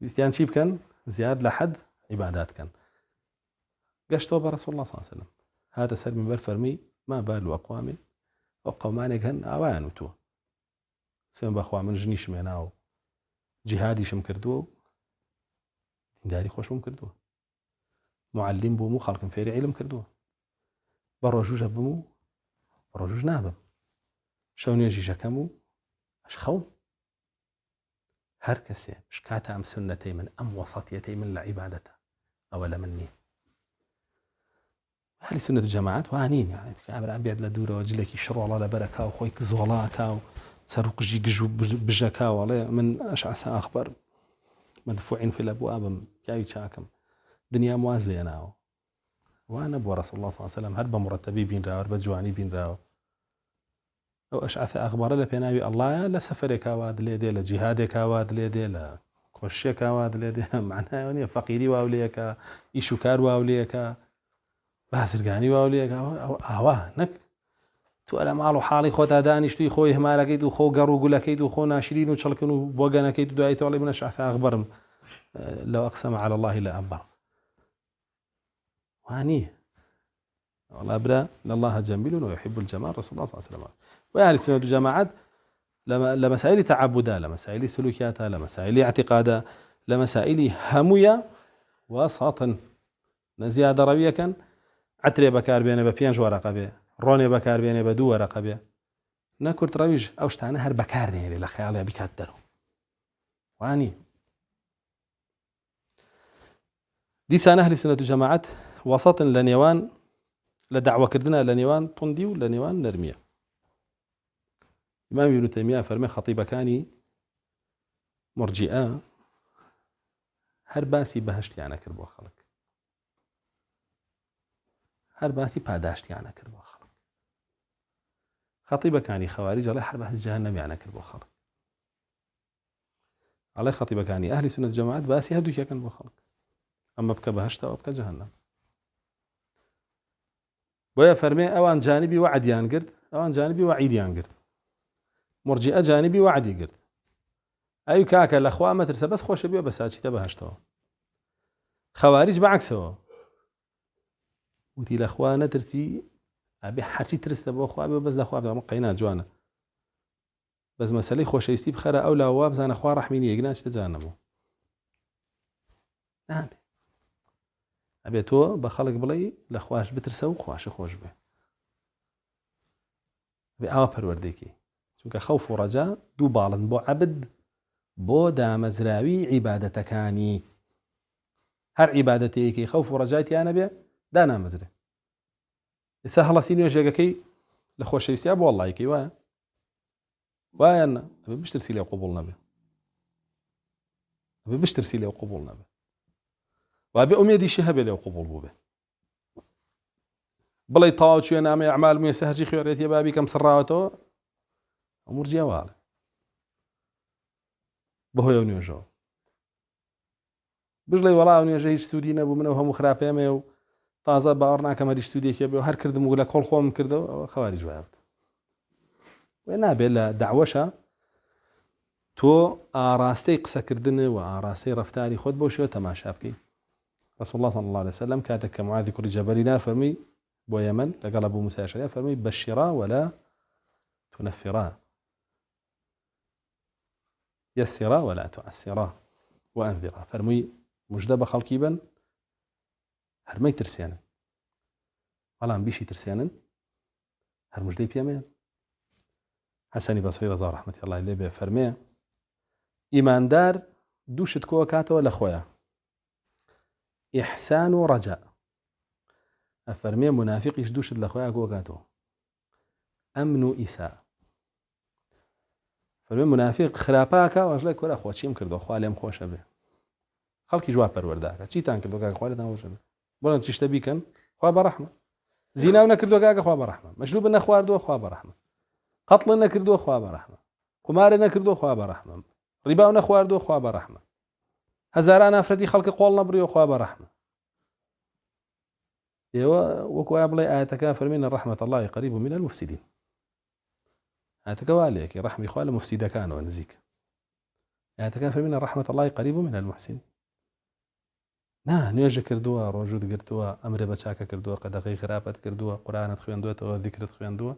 بيستيان شي بكن زياد لحد عبادات كان قشتو برسول الله صلى الله عليه وسلم هذا سر من برفرمي ما بال أقوام وقومان كان أوان وتو سين بأخوة من جنيش مناو جهادي شم كردو داري خوش بم كردو معلم بومو خلق فيري علم كردو برجوج بمو برجوج نابم شون يجي شكمو اش خوم هر كسي مش كاتا ام سنتي من ام وسطيتي من العبادة اولا مني هل سنة الجماعات وانين يعني كابر ابيض لدوره وجلك يشرو الله لبركه وخويك زولاكا سرق جي ججو بجكا ولا من اشعث اخبار مدفوعين في الابواب جاي شاكم دنيا موازلة أنا وأنا أبو رسول الله صلى الله عليه وسلم هرب مرتبي بين راو هرب جواني بين راو أو أشعث أخبار لبناوي الله لا سفرك واد ليدي لا جهادك واد ليدي لا كوشك واد ليدي معناها يعني فقيري واوليك يشكار واوليك بازرقاني واوليك أو نك تو ئەلە ماڵ و حاڵی خۆتا دانیشتوی خۆی هەمالەکەیت و خۆ گەڕ و گولەکەیت و خۆ ناشرین و چڵکن و بۆگەنەکەیت و دوای تۆڵی منە شعث ئەخبەرم لو أقسم على الله لأبر وانيه والله أبرا إن الله جميل ويحب الجمال رسول الله صلى الله عليه وسلم. وأهل السنة والجماعات لمسائل تعبدا، لمسائل سلوكياتا، لمسائل اعتقادا، لمسائل همية وسطا نزيادة روية كان عتري بكار بينه ببينج ورقة به روني بكار بينه بدو ورقة به نكرت رويج أوش تانا هر بكارني اللي لخيالي بكاترو واني ديسان أهل السنة والجماعات وسط لنيوان لدعوة كردنا لنيوان طندي ولنيوان نرمية. إمام ابن تيمية فرمي خطيب كاني مرجئة هر باسي بهشت يعني كربو خلق، هر باسي پاداشت يعني كربو خلق. خطيب كاني خوارج عليه هر باسي جهنم يعني كربو خلق. عليه خطيب كاني أهل السنة والجماعات باسي هردو كان بو خلق، أما بك بهشت أو بك جهنم. ويا فرمي أوان جانبي وعد ينقرد، أوان جانبي وعيد ينقرد. مرجئة جانبي وعد يقرد. أي كاكا الأخوة ما ترسى بس خوش بيه بس هاتشي تبهشتوا. خوارج بعكسه. وتي الأخوة نترسي أبي حكي ترسى بأخوة أبي بس الأخوة أبي قينات جوانا. بس مسألة خوش يسيب خير أو لا هو بس أنا أخوة رحميني يجناش تجانبه. نعم. أبي تو بخلق بلي لخواش بترسى وخواش خوش به. أبي أوبر ورديكي. چونکە خەوف و ڕەجا دوو باڵن بۆ عەبد بۆ دامەزراوی عیبادەتەکانی هەر عیبادەتەیەکی خەوف و ڕەجایتیانە بێ دانامەزرێ. ئێستا هەڵەسی نوێژێگەکەی لە خۆشەویستیا بۆ وەڵڵایەکەی وایە وایە ئەبێ بشترسی لێ قوبوڵ نەبێ، ئەبێ بشترسی لێ قوبوڵ نەبێ، وابێ ئومێدیشی هەبێ لێ قوبوڵ بوو بێ. بڵێ تەواو چوێ نامەی ئەعمال موێسە هەرچی خوێڕێتیە بابی کەم سڕاوەتەوە أمور جوال بهو يونيجو بجلي ولا ونيجي استوديو نبو منه هم خرابة ميو تازة بارنا كمان استوديو كي بيو هر كرد مقولة كل خوم كرده خوارج وعبد وين بيلا دعوشة تو آراستي قصة كردنه وآراستي رفتاري خود بوشيو تماشى بكي. رسول الله صلى الله عليه وسلم كاتك معاذ كل جبلنا فرمي بو يمن لقال أبو موسى الأشعري فرمي بشرا ولا تنفرا يسرا ولا تعسرا وأنذرا فرمي مجدب خلقيبا هرمي ترسيانا والله بيشي ترسيانا هر مجدي بيامين. حسني بصري رضا رحمة الله عليه به فرمي إيمان دار دوشت كوكاته ولا خويا إحسان ورجاء. أفرمي منافق إيش دوشت لخويا كوكاته أمن إساء. فرمي منافق خراباكا واجلا كورا خو چیم کردو خو علیم خوشه به خلقی جواب پرورداکا چی تان کردو کا خو لدان وشه بولن تشتبي كان خو برحمه زنا ونكردو کا خو برحمه مشروب نخواردو خو برحمه قتل نكردو خو برحمه قمار نكردو خو برحمه ربا نخواردو خو برحمه هزاران افردي خلق قول نبري خو برحمه ايوا وكو ابلي ايتك فرمين رحمه الله قريب من المفسدين. أتكواليك رحمي خوال مفسدة كانوا نزيك أتكافر من رحمة الله قريب من المحسن. نيجي كردوا روجود كردوا أمر بچاك كردوا قدقي خرابت كردوا قرآن تخوين تو ذكر تخوين دوا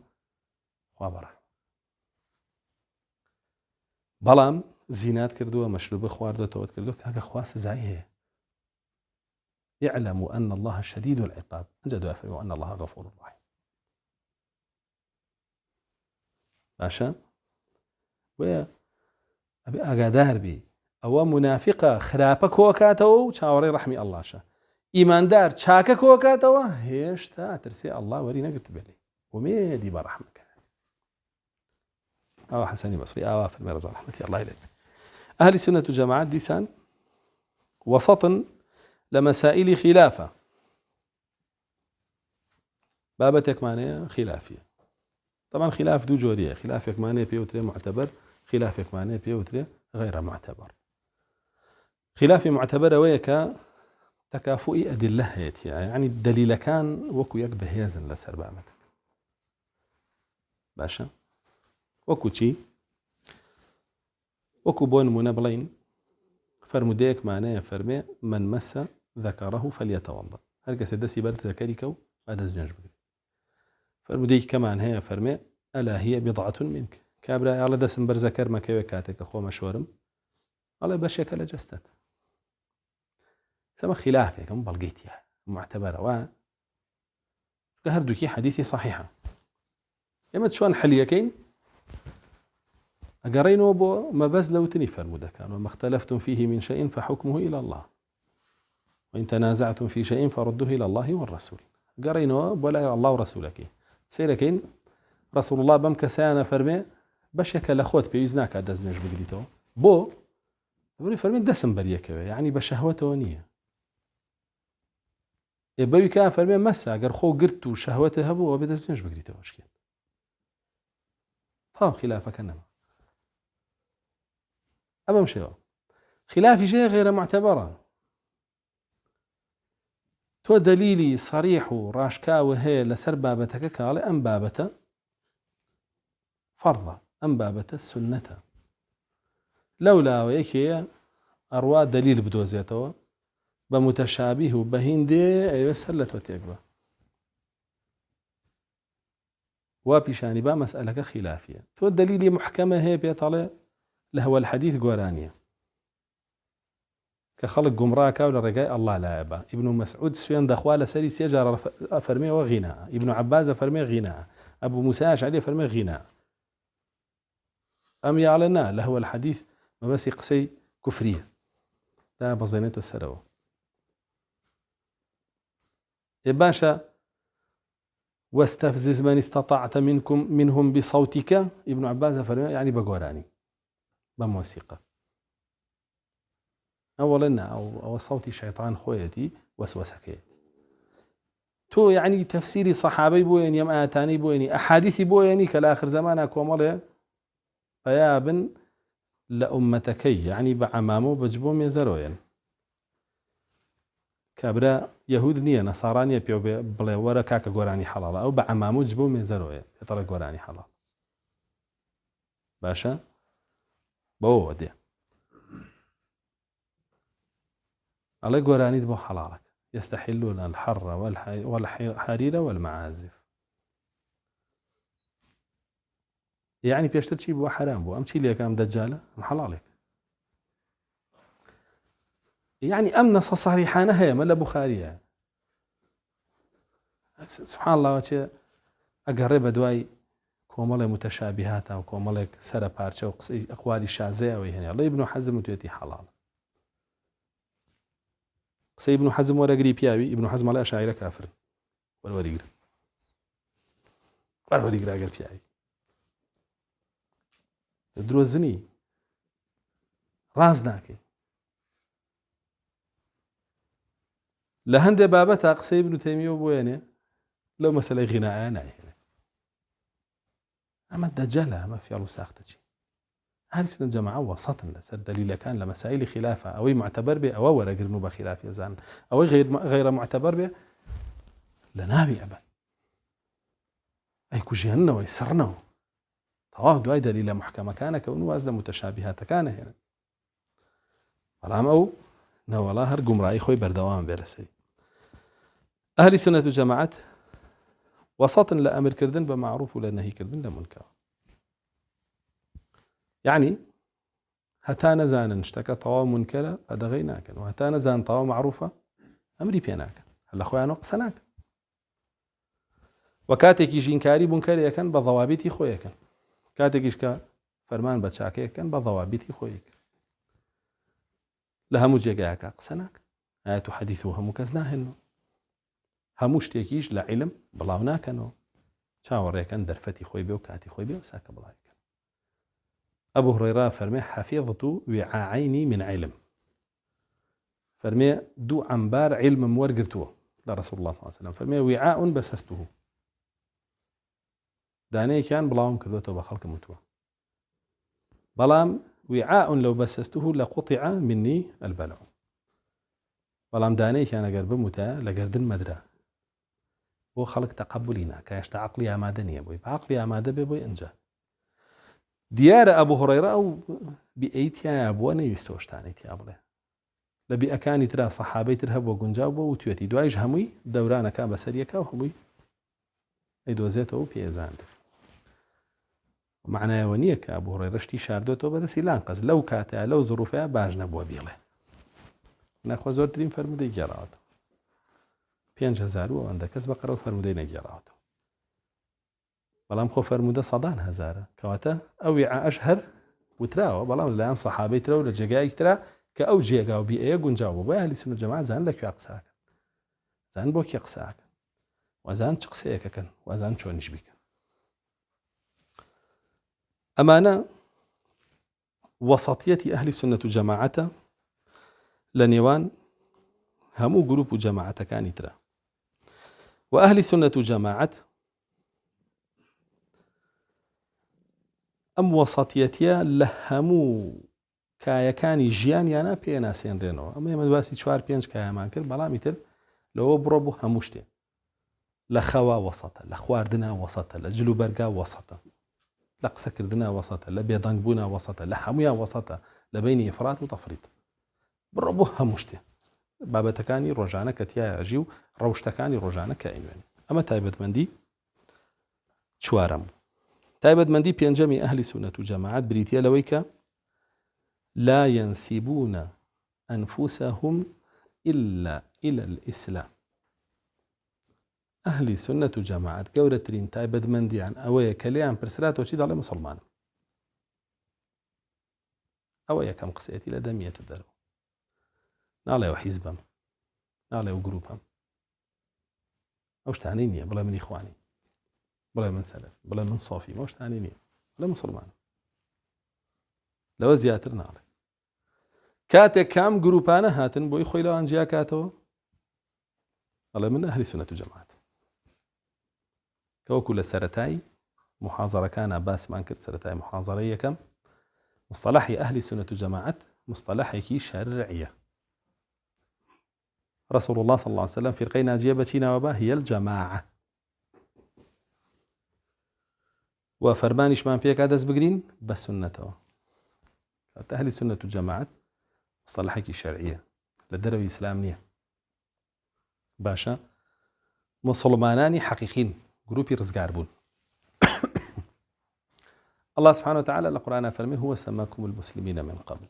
خوابرة بلام زينات كردوا مشروب خوارد توت كردوا كاك خواس زعيه يعلموا أن الله شديد العقاب جدوا أفروا أن الله غفور رحيم. باشا ويا أبي أقدر بي أو منافقة خرابة كوكاتو شاوري رحمي الله شا إيمان دار شاكا كوكاتو هيش تا ترسي الله ورينا قلت بلي وميدي برحمك أو حسني بصري أو في المرزا رحمتي الله إليك. أهل السنة والجماعات ديسان وسط لمسائل خلافة بابتك معناها خلافية. طبعا خلاف دو جورية خلافك معناه بيوتري معتبر خلافك معناه بيوتري غير معتبر. خلافي معتبر ويكا تكافؤي أدلة يعني دليل كان وكو يكبه يزن لسر بابتك باشا وەکو چی وەکو بۆ نمونە بڵین فەرمودەیەکمانەیە فەرمێ من مەسە ذەکەڕەه فەلیەتەوەضە هەر کەسێ دەستی بەر زەکەری کەو با دەست نوێژ بکرێت فەرمودەیەکی کەمان هەیە فەرمێ ئەلا هیە بیضعة منک کابرا ئاڵە دەسم بەر زەکەر مەکەوێت کاتێکە خۆمە شۆرم ئەڵێ بەشێکە لە جەستەت سەمە خلافێکم بەڵگەیتیە معتەبەرەوە کە هەردووکی حەدیثی صحیحە ئێمە چۆن حەلیەکەین ئەگەڕێنەوە بۆ مەبەست لەوتنی فەرمودەکان وما اختلفتم فيه من شيء فحكمه إلى الله وإن تنازعتم في شيء فردوه إلى الله والرسول قرينوا ولا الله ورسولك سيركين رسول الله بم كسانا فرمي بشك لخوت بيزناك دزنج بقريتو بو بقول فرمي دسم بريك يعني بشهوته نية يبوي كان فرمي مسا قر خو قرتو شهوته هبو وبدزنج بقريتو مشكل طاو خلافك انما أمام شيء خلاف شيء غير معتبرة تو دليلي صريح راشكا وهي لسر بابتك كالي أم بابته فرضة أم بابته السنة لولا ويكي أروا دليل بدوزيته بمتشابه وبهندي أي سهلت وتيقبه وبيشاني با مسألة خلافية تو دليلي محكمة هي بيطالي لهو الحديث قورانية كخلق قمراكا ولا رجاء الله لا يبا ابن مسعود سفيان دخوال سري سيجار فرمي وغناء ابن عباس فرمي غناء أبو موسى عليه فرمي غناء أم يعلنا لهو الحديث ما بس قسي كفرية ده بزينة السروة إباشا واستفزز من استطعت منهم بصوتك ابن عباس فرمي يعني بقوراني بموسيقى أولا أو صوتي شيطان خويتي وسوسكيت تو يعني تفسيري صحابي بوين يم آتاني بويني أحاديثي بويني كالآخر زمانا كومالي بيابن لأمتكي يعني بعمامو بجبوم يزروين كابرا يهود نية نصارانية بيو بلا ورا كاكا قراني حلال أو بعمامو جبوم يزروين يطلع قراني حلال باشا بو ودي على قراني دبو حلالك يستحلون الحر والحرير والمعازف يعني بيشتر شي بو حرام بو أمشي ليك أم دجالة أم حلالك يعني أمنص صريحانة هي ملا بخارية سبحان الله وشي أقرب دواي كومالي متشابهات أو كومالي سر بارشة وأقوالي شاذة وهنا الله ابن حزم وتيتي حلال قصي ابن حزم ولا قريب ياوي ابن حزم على أشاعرة كافر والوريقر والوريقر أقرب ياوي دروزني رازناكي لهند بابتها قصي ابن تيمية وبوينه لو مسألة غناء أنا أما الدجال ما في الله ساختشي أهل السنة الجماعة وسطا لسر دليل كان لمسائل خلافة أو معتبر به أو ولا غير نوبة خلاف يزان أو غير معتبر به لنابي أبا أي كجهنة ويسرنا طواه دواي دليل محكمة كان كون وازد متشابهات كان هنا ولام أو نولا هر قمرأي خوي بردوام برسي أهل السنة الجماعة وسط لأمر كردن بمعروف ولا نهي كردن لمنكر يعني هتانا زان اشتكى طوا منكرة قد غيناك وهتانا زان طوا معروفة أمري بيناك هلا خويا نقصناك وكاتك يجي إنكاري منكري كان بضوابطي خويا كان كاتك يشكا فرمان بتشاكي كان بضوابطي خويا لها مجيئك أقصناك آيات حديثها مكزناهن هموش تيكيش لعلم بلاونا كانوا شاور كان درفتي خوي بيو كاتي خوي بيو ساك بلاي كان أبو هريرة فرمي حفظت وعاعين من علم فرمي دو عنبار علم مورقرتوه لرسول الله صلى الله عليه وسلم فرمي وعاء بسسته داني كان بلاهم كذوته بخلق متوه بلام وعاء لو بسسته لقطع مني البلع بلام داني كان قرب متى لقردن مدرة بۆ خەڵک تەقەبولی ناکە هێشتا عەقڵی ئامادە نییە بۆی عەقڵی ئامادە بێ بۆی ئەنجا دیارە ئەبوو هورەیرە ئەو بیئەیتیایە بووە نەویستەوە شتانەی تیا بڵێ لە بیئەکانی ترا سەحابەی تر هەبووە گونجاو بۆ و توێتی دوایش هەمووی دەورانەکان بەسەر یەکا و هەمووی ئەیدۆزێتەوە و پێزاند معنایەوە نییە کە ئەبوو هورەیرە شتی شاردوێتەوە بەدەستی لانقەز لەو کاتەیە لەو زڕوفەیە باش نەبووە بێڵێ نەخۆ زۆرترین فەرمودەی گێڕاوەتەوە 5,000 و ئەوەندە کەس بەقەرەوە فەرمودەی نەگێڕاوەتەوە بەڵام خۆ فەرمودە سەدان هەزارە کەواتە ئەو ویعاش هەر وتراوە بەڵام لەلایەن سەحابەی ترە و لە جێگایەکی ترا کە ئەو جێگا و بیئەیە گونجاو بوو بۆیە ئەهلی سوننە جەماعەت زانن لەکوێ قساکەن زانن بۆ کێ قساکەن وازان چ قسەیەکەکەن وازان چۆنیش بیکەن ئەمانە وەسەطیەتی ئەهلی سوننە و جەماعەتە لە نێوان هەموو گروپ و جەماعەتەکانی ترە و ئەهلی سوننە و جەماعەت ئەم وەسەطیەتیە لە هەموو کایەکانی ژیانیانە پێ ناسێنرێنەوە ئەمە باسی 4-5 کایەمان کرد بەڵامی تر لەوە بڕۆ بوو هەموو شتێ لە خەوا وەسەتە لە خواردنا وەسەتە لە جلوبەرگا وەسەتە لە قسەکردنا وەسەتە لە بێدەنگبوونا وەسەتە لە هەمویان وەسەتە لە بینی ئیفرات و تەفریط بڕۆ بوو هەموو شتێ بابەتەکانی ڕۆژانە کە تیایە ئەژی و ڕەوشتەکانی ڕۆژانە کە ئەینوێنی ئەمە تایبەتمەندی چوارەم بوو تایبەتمەندی پێنجەمی ئەهلی سوننە و جەماعەت بریتیە لەوەی کە لا ينسبون أنفسهم إلا إلى الإسلام ئەهلی سوننە و جەماعەت گەورەترین تایبەتمەندیان ئەوەیە کە لێیان پرسراتەوە چی دەڵێ موسڵمانم ئەوە یەکەم قسەیەتی لە دەمیەتە دەرەوە ناڵێەوە حیزبم ناڵێەوە گروپم ئەو شتانەی نییە بڵێ منی خوانی بڵێ من سەلەف بڵێ من سۆفی ئەو شتانەی نییە بڵێ موسڵمانم لەوە زیاتر ناڵێ کاتێک کام گروپانە هاتن بۆی خۆی لەوان جیا کاتەوە بەڵێ من ئەهلی سوننە و جەماعەت کەوەکو لە سەرەتای محاضەرەکانە باسمان کرد سەرەتای محاضەرەی یەکەم مصطلحی ئەهلی سوننە و جەماعەت مصطلحێکی شەرعیە رسول الله صلى الله عليه وسلم فرقەی ناجیە بەچی ناوەبا هي الجماعة و فەرمانیشمان پێکا دەست بگرین بە سوننەتەوە ئەهلی سوننە و جەماعەت مصطلحێکی شەرعیە لە دەرەوەی ئیسلام نییە باشە مسلمانانی حەقیقین گروپی ڕزگار بوون الله سبحانه وتعالى لقرآن فرمي هو سماكم المسلمين من قبل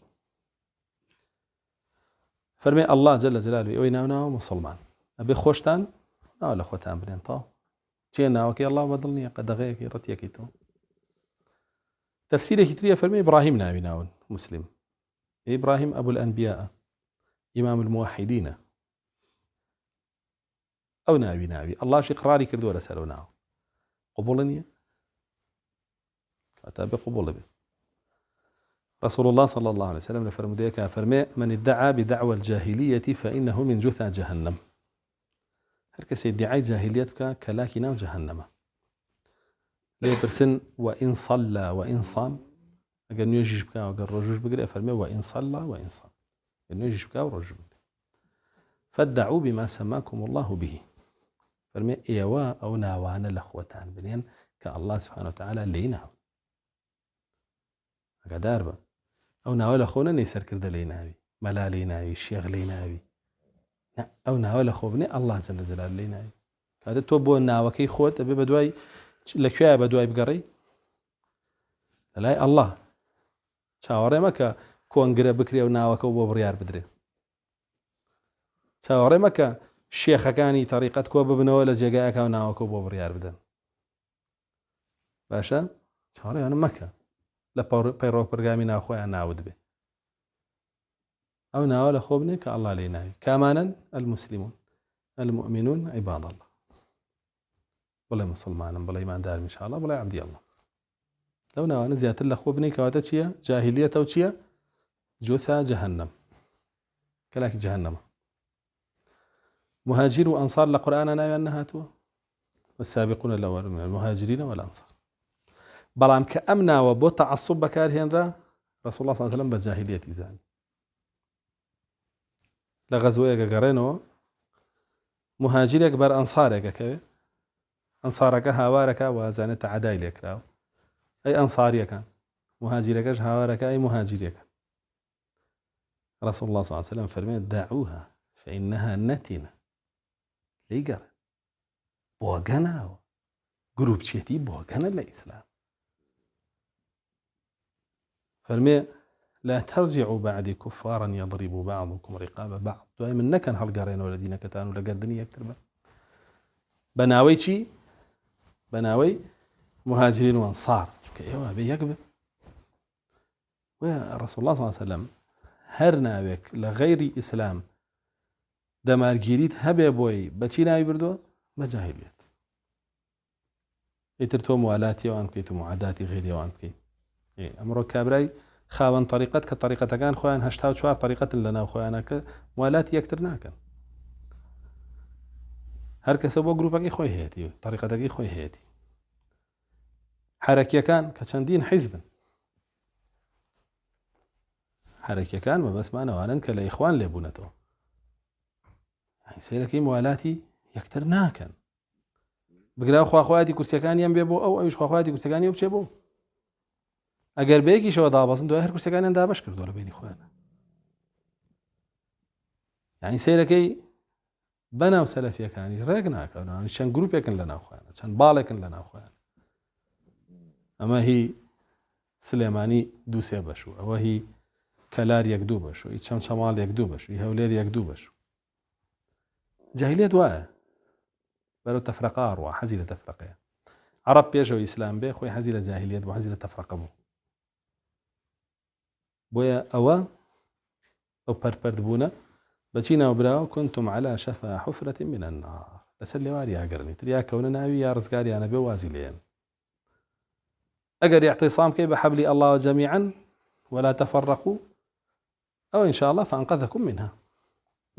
فرمي الله جل جلاله اوي ناو مسلمان ابي خوشتان ناو لخوتان برين طاو چه ناوكي الله بدلني قدغيك رتيكي تو تفسيره كتريه فرمي ابراهيم ناوي ناون مسلم ابراهيم ابو الانبياء امام الموحدين او ناوي الله شي قراري كردو لسالو ناو قبولني أتى بقبول به رسول الله صلى الله عليه وسلم لفرموديك فرمي من ادعى بدعوى الجاهلية فإنه من جثى جهنم هر كسي ادعاء جاهليتك كلاكي نام جهنم ليه برسن وإن صلى وإن صام أقل نيجيش بك وقال رجوش بقرأ فرمي وإن صلى وإن صام أقل نيجيش بك ورجوش بقرأ فادعوا بما سماكم الله به فرمي إيوا أو ناوان الأخوتان بنين كالله سبحانه وتعالى ليناو قدار بە ئەو ناوە لە خۆ نەنێ سەرکردە لێی ناوی مەلا لێی ناوی شێخ لێی ناوی ئەو ناوە لە خۆ بنێ ئەڵڵا جەل جەلال لێی ناوی کاتە تۆ بۆ ناوەکەی خۆت ئەبێ بە دوای لەکوێیە بە دوای بگەڕی لەلای ئەڵڵا چاوەڕێ مەکە کۆنگرە بکرێ و ناوەکە بۆ بڕیار بدرێ چاوەڕێ مەکە شێخەکانی تەریقەت کۆ ببنەوە لە جێگایەکە و ناوەکە بۆ بڕیار بدەن باشە چاوەڕێیانە مەکە لە پەیڕۆپەرگامی ناوخۆیان ناود بێ ئەو ناوە لە خۆ بنێ کە ئەڵڵا لێی ناوی کامانن المسلمون المؤمنون عباد الله بڵێ مسلمانم بڵێ ئیماندارم ئینشاءالله بڵێ عەبدی ئەڵڵا لەو ناوانە زیاتر لە خۆ بنێ کەواتە چییە جاهیلیەتە و چییە جوثا جەهەنەم کەلاکی جەهەنەمە مهاجر و ئەنسار لە قورئانە ناویان نەهاتووە والسابقون الأولون من المهاجرين والأنصار بەڵام کە ئەم ناوە بۆ تەعەسسوب بەکارهێنرا رسول الله صلی الله عليه وسلم بە جاهیلیەتی زانی لە غەزوەیەکە گەڕێنەوە مهاجرێک بەر ئەنسارێکەکەوێ ئەنسارەکە هاوارەکە وازانێتە عەدای لێکراوە ئەی ئەنساریەکان مهاجرەکەش هاوارەکە ئەی مهاجرەکە رسول الله صلى الله عليه وسلم فرمێت دعوها فإنها نتنة لێیگەڕێ بۆگەناوە گروپچێتی بۆگەنە لە ئیسلام فرمێ لا ترجعوا بعد كفارا يضرب بعضكم رقاب بعض دوای من نەکەن هەڵگەڕێنەوە لە دینەکەتان و لە گەردنی یەکتر بن بەناوەی چی؟ بەناوەی مهاجرین و ئەنسار کە ئێوە بێ یەک بن وە رسول الله صلى الله عليه وسلم هەر ناوێک لە غەیری ئیسلام دەمارگیریت هەبێ بۆی بەچی ناوی بردووە بە جاهیلیەت ئیتر تۆ موالاتی ئەوان بکەیت و معاداتی غەیری ئەوان بکەیت ئەمڕۆ کابرای خاوەن طریقەت کە طریقەتەکان خۆیان 84 طریقەتن لە ناو خۆیانە کە موالاتی یەکتر ناکەن هەر کەسە بۆ گروپەکەی خۆی هەیەتی طریقەتەکەی خۆی هەیەتی حرەکیەکان کە چەندین حیزبن حرەکیەکان مەبەسمانەوانن کە لە ئیخوان لێبوونەتەوە سیرەکەی موالاتی یەکتر ناکەن بگرا خواخوایەتی کورسەکانیان بێ بۆ ئەو ئەویش خواخوایەتی کورسەکانی بچێ بۆ ئەگەر بەیەکیشەوە دابەزن دوای هەر کورسەکانیان دابەش کردووە لە بینی خۆیانە یعنی سیرەکەی بەناو سەلەفیەکانی ڕێک ناکەونەوە چەند گروپێکن لە ناو خۆیانە چەند باڵێکن لە ناو خۆیان ئەمە هی سلێمانی دوو سێ بەشوو ئەوە هی کەلار یەک دوو بەشوو هی چەند چەماڵ یەک دوو بەشوو هی هەولێر یەک دوو بەشوو جاهلیەت وایە بەرەو تەفرەقە ئەڕوا حەزی لە تەفرەقەیە عەرەب پێشەوە ئیسلام بێ خۆی حەزی لە جاهلیەت بوو حەزی لە تەفرەقە بوو بۆیە ئەوە ئەو پەرپەردبوونە بەچی ناوبراوە كنتم على شفا حفرة من النار لەسەر لێواری ئاگرنی تریا کەونە ناوی یا ڕزگاریانە بێ وازی لێن ئەگەر اعتصام کەی بحبل الله جميعا ولا تفرقوا أو إن شاء الله فأنقذكم منها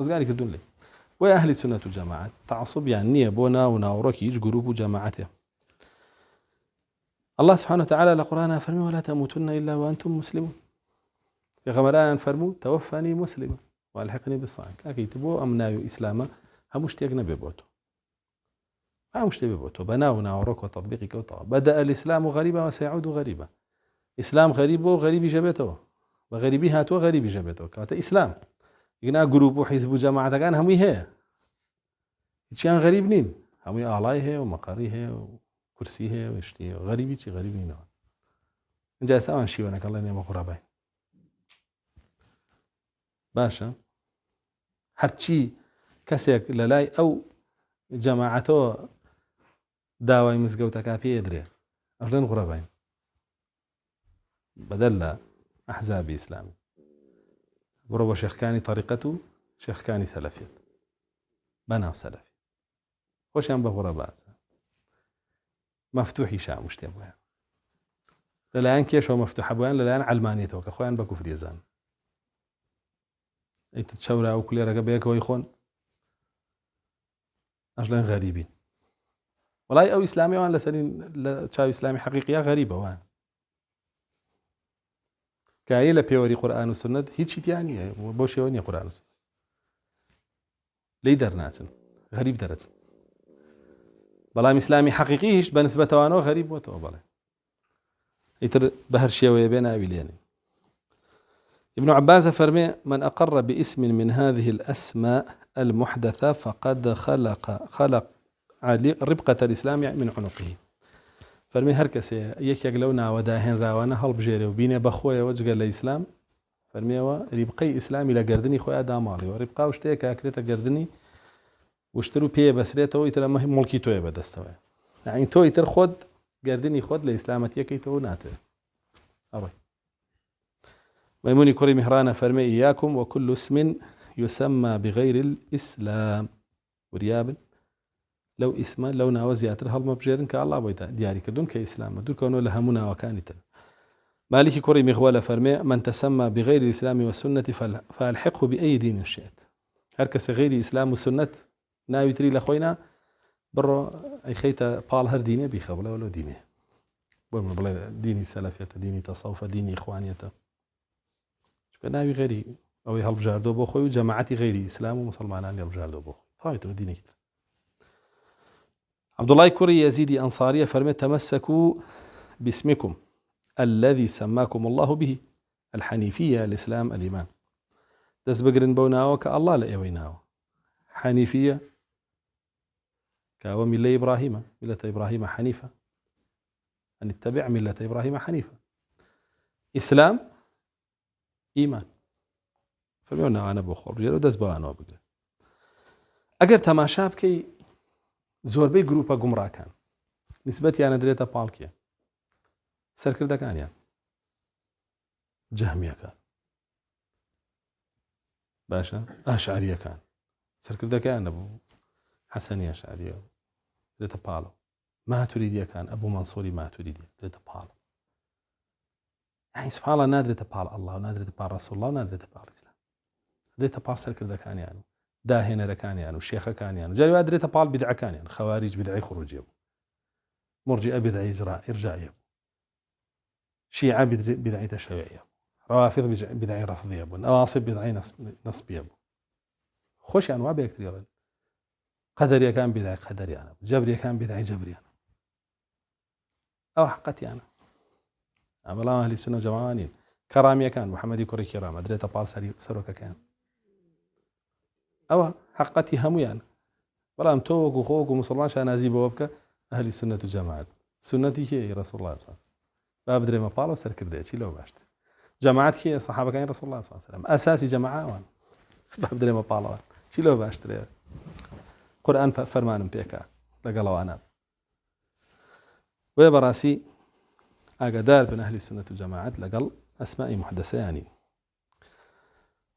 ڕزگاری کردوون لێ ويا أهل السنة والجماعة تعصب يعني بونا وناورك يج جروب وجماعته الله سبحانه وتعالى لقرآن فرمي ولا تموتن إلا وأنتم مسلمون في غمران فرمو توفاني مسلما والحقني بالصالحين أكيد تبو أمنايو إسلاما همش تيجنا ببوتو همش تبوتو بناونا ورك وتطبيقي كوطا بدأ الإسلام غريبا وسيعود غريبا إسلام غريب وغريب جبته وغريبي هاتو غريب جبته كاتا إسلام يقنا جروب وحزب جماعة كان همي هي يتشان غريب نين همي آلاي هي ومقاري هي وكرسي هي واشتي غريبي شي غريب نين جاي سوان شي وانا كالله نيم غرابين باشا هرچی کەسێک لە لای ئەو جەماعەتەوە داوای مزگەوتەکە پێ درێ ئەژڵێن غوڕەبین بەدەل لە ئەحزابی ئیسلامی بڕۆ بە شێخەکانی طریقەت و شێخەکانی سەلەفیەت بەناو سەلەفی خۆشیان بە غوڕە بازە مەفتوحی شام شتێ بوویان لەلایەن کێشەوە مەفتوحە بوویان لەلایەن عەلمانیەتەوە کە خۆیان بە کوفر دێزان ئیتر چەورا و کولێرەکە بەیەکەوەی خۆن ئەژڵێن غەریبین وەڵای ئەو ئیسلامیەوان لەسەرین لە چاوی ئیسلامی حەقیقیە غەریبە وایە کایە لە پێوەری قورئان و سونەت هیچی تیان نییە بۆ شێوە نییە قورئان و سونەت لی دەرناچن غەریب دەرەچن بەڵام ئیسلامی حەقیقیش بە نسبەتەوانەوە غەریب بووەتەوە بەڵێ ئیتر بە هەر شێوەیە بێ ناوی لێنێ ابن عباس فرمي من أقر باسم من هذه الأسماء المحدثة فقد خلق ربقة الإسلام من عنقه فرمي هركسي يك يقلونا وداهن راوانا هل بجيري وبيني بخويا وجه الإسلام فرمي ربقي إسلامي لقردني خويا دامالي وربقا وشتيك أكريتا قردني واشتروا بيه بسريتا ويتر ملكي توي بدستوي يعني توي تر خود قردني خود لإسلامتي كي توناته أروي ميموني كوري مهرانا فرمي إياكم وكل اسم يسمى بغير الإسلام وريابن لو اسما لو ناوزياتر هل مبجيرن كالله بويتا دياري كردون كإسلام دول كونو لهمنا وكانتا مالك كوري مغوالا فرمي من تسمى بغير الإسلام والسنة فالحقه بأي دين شئت هركس غير الإسلام والسنة ناوي تري لخوينا برو أي خيتا بال هر ديني بيخبلا ولو ديني بلا ديني سلفية ديني تصوف ديني إخوانية ناوي غيري أو هەڵبژاردۆ بۆ خۆی و جەماعەتی غەیری ئیسلام و مسلمانان هەڵبژاردۆ بۆ خۆی تاوێتەوە دینێکی تر عبد الله كوري يزيدي أنصارية فرمي تمسكوا باسمكم الذي سماكم الله به الحنيفية الإسلام الإيمان دس بقرن بوناو كالله لأيويناو حنيفية كاو ملة إبراهيم حنيفة أن اتبع ملة إبراهيم حنيفة إسلام إيمان فرميونا أنا بخور رجال ودس بوانو بقرن أجر تماشاب كي زۆربەی گروپە گومڕاکان نسبەتیانە درێتە پاڵکیە سەرکردەکانیان جەهمیەکان باشە ئاشعریەکان سەرکردەکان نەبوو حەسەنی ئاشعریە درێتە پاڵەوە ماتوریدیەکان ئەبوو مەنسووری ماتوریدی درێتە پاڵە یعنی سوبحانڵڵا نادرێتە پاڵ ئەڵڵا و نادرێتە پاڵ ڕەسوڵڵا و نادرێتە پاڵ ئیسلام دێتە پاڵ سەرکردەکانیان و داهێنەرەکانیان و شێخەکانیان و جاری وا درێتە پاڵ بیدعەکانیان خەواریج بیدعی خوروجیە بوو مرجئە بیدعی ئیرجاعیە بوو شیعە بیدعی تەشەیعیە بوو ڕەوافیض بیدعی ڕەفضیە بوون ئەواسب بیدعی نەسبیە بوو خۆشیان وا بە یەکتری ڕێن قەدەریەکان بیدعی قەدەریانە بوو جەبریەکان بیدعی جەبریانە ئەو حەقەتیانە ئەمەڵام ئەهلی سونە و جەماعە نین کەڕامیەکان محەممەدی کوڕی کێڕامە درێتە پاڵ سەرۆکەکان ئەوە حقەتی هەمویان بەڵام تۆ وەکو خۆ وەکو موسڵمان شانازی بەوە بکە ئەهلی سونەت و جەماعەت سونەتی کێیە ڕەسوڵ الله صلی الله علیه و سلم با بدرێمە پاڵەوە سەرکردەیەکی لەو باشتر جەماعەت کێیە سەحابەکانی ڕەسوڵ الله صلی الله علیه و سلم ئەساسی جەماعە ئەوان با بدرێمە پاڵەوە چی لەو باشترە قورئان فەرمانم پێکا لەگەڵەوانە وێ بەڕاستی ئاگادار بن ئەهلی سونەت و جەماعەت لەگەڵ ئەسمائی محدەثەیانی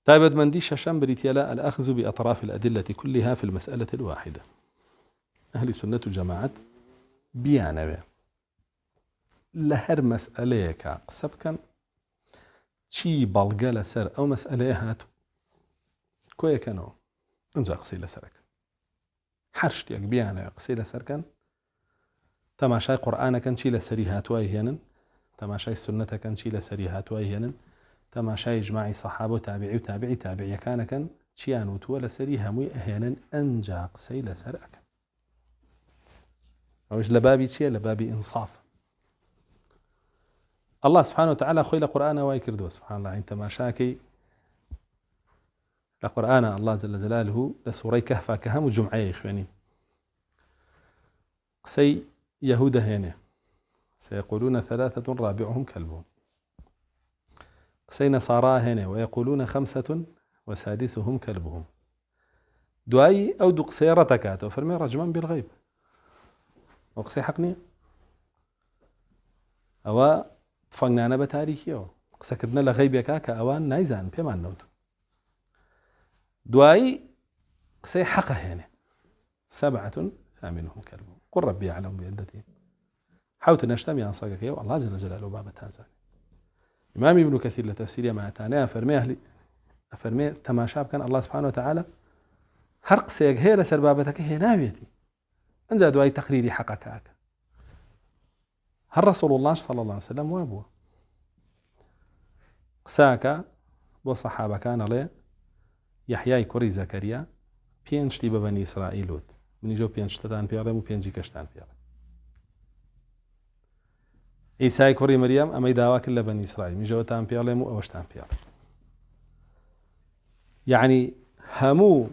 تابد مندي ششم بريتيلا الأخذ بأطراف الأدلة كلها في المسألة الواحدة أهل السنة جماعة بيانا لهر مسألة كاقسب كان شي بلغة لسر أو مسألة هاتو كوية كانوا انجا قصي لسرك حرشتيك بيانا قصي لسر كان تماشاي قرآن كان شي لسري هاتو أيهانا تماشاي السنة كان شي لسري هاتو أيهانا تماشای جماعی صحابە و تابعی و تابعی تابعیەکانەکەن چیان وتووە لەسەری هەمووی ئەهێنن ئەنجا قسەی لەسەر ئەکەن ئەوش لە بابی چییە لە بابی ئینصاف الله سبحانه وتعالى خۆی لە قورئانە وای کردووە سبحان الله عین تەماشاکەی لە قورئانە الله جل جلاله لە سوورەی کەهفا کە هەموو جومعەیە خوێنین قسەی یەهود هێنێ سيقولون ثلاثة رابعهم كلبهم قسەی نەسارا هێنێ ويقولون خمسة وسادسهم كلبهم دوایی ئەو دوو قسەیە ڕەتەکاتەوە فەرمێ ڕەجمەن بالغەیب ئەو قسەی حەق نییە ئەوە فەنگنانە بە تاریکیەوە قسەکردنە لە غەیبێکا کە ئەوان نایزان پێمان نەوت دوایی قسەی حەقە هێنێ سبعة ثامنهم كلبهم قل ربي أعلم بعدتهم حوت نشتم ساقكيو الله جل جلاله باب تانزاني إمام ابن كثير لتفسير ما أتاناه أفرمي تماشاب كان الله سبحانه وتعالى هرق سيقهير سربابتك هي نابيتي أنجا دواي تقريري حقك هل رسول الله صلى الله عليه وسلم وابوه قساك بو صحابة كان عليه يحيى كوري زكريا بينشتي ببني إسرائيل من جو بينشتتان بيعلم وبينجي كشتان بيعلم عيسى كوري مريم أما يداواك إلا بني إسرائيل من جوتان بيعلم وأوشتان بيعلم يعني همو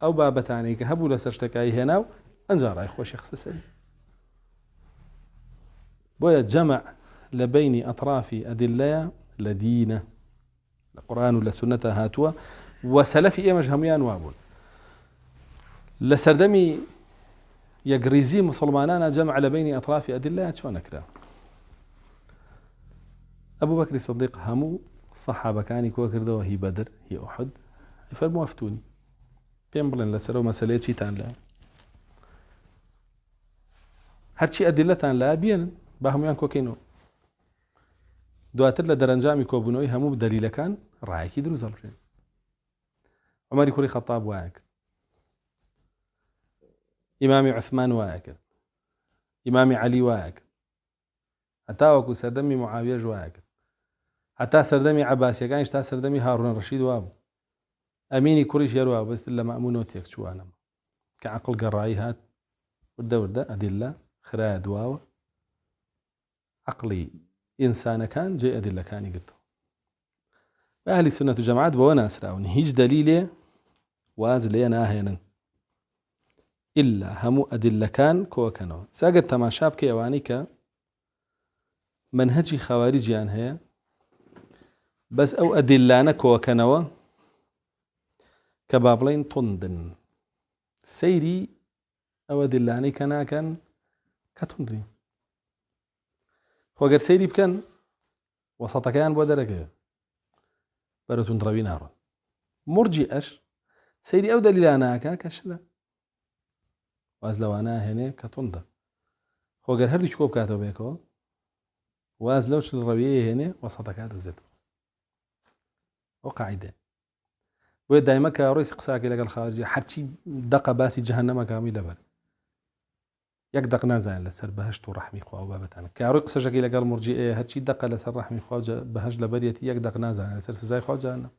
أو بابتاني كهبو لسرشتكاي هناو أنجار أي خوش شخص سلي بويا جمع لبين أطراف أدلة لدينة القرآن ولا سنة هاتوا وسلفي إيمج هميان وابون لسردمي يقريزي مسلمانانا جمع لبين أطراف أدلة شو نكره أبو بكر الصديق همو صحابة كاني كوكردو هي بدر هي أحد يفرموا أفتوني بينبلن لسرو مسألة شيطان لا هرشي أدلة لا بين باهم يان كوكينو دواتر لدرنجامي كوبنوي همو بدليل كان رايكي دروز الرجل عمر كوري خطاب واعك إمامي عثمان واعك إمامي علي واعك حتى وكو سردمي معاوية جواعك حتى سردمي عباسي كان يشتا سردمي هارون الرشيد وابو أميني كوريش يروى بس إلا مأمون وتيك شو أنا كعقل قرائي هات وردە ئەدیلە خرایە دواوە عقلی ئینسانەکان جێ ئەدیلەکانی گرتەوە. ئەهلی سونەت و جەماعەت بەوە ناسراون هیچ دەلیلێ واز لێ ناهێنن ئللا هەموو ئەدیلەکان کۆکەنەوە. ساگەر تەماشا بکە ئەوانەی کە منهەجی خەواریجیان هەیە بەس ئەو ئەدیلانە کۆکەنەوە کە با بڵێن توندن سەیری ئەوە دلانەی کە ناکەن کە توندی خۆگەر سەیری بکەن وەسەتەکەیان بۆ دەرەکەوێت بەرە توندڕەوی ناڕۆن. مرجی ئەش سەیری ئەو دەلیلانەکە کە شلە واز لەوانە هێنێ کە توندە خۆگەر هەردووکی کۆ بکاتەوە بێکەوە واز لەو شل ڕەویەیە هێنێ وەسەتەکە دەزێتەوە. ئەو قاعیدە بۆیە دایمە کە ڕۆیس قساکە لەگەڵ خارجی هەرچی دەقە باسی جەهەنەمە کامی لەبەر یەک دەق نازانێت لەسەر بەهشت و ڕەحمی خوا و بابەتانە کە ڕۆی قسەشەکەی لەگەڵ مرجئێ هەرچی دەقە لەسەر ڕەحمی خوا بەهشت لەبەرێتی یەک دەق نازانێت لەسەر سزای خوا جەهەنەم.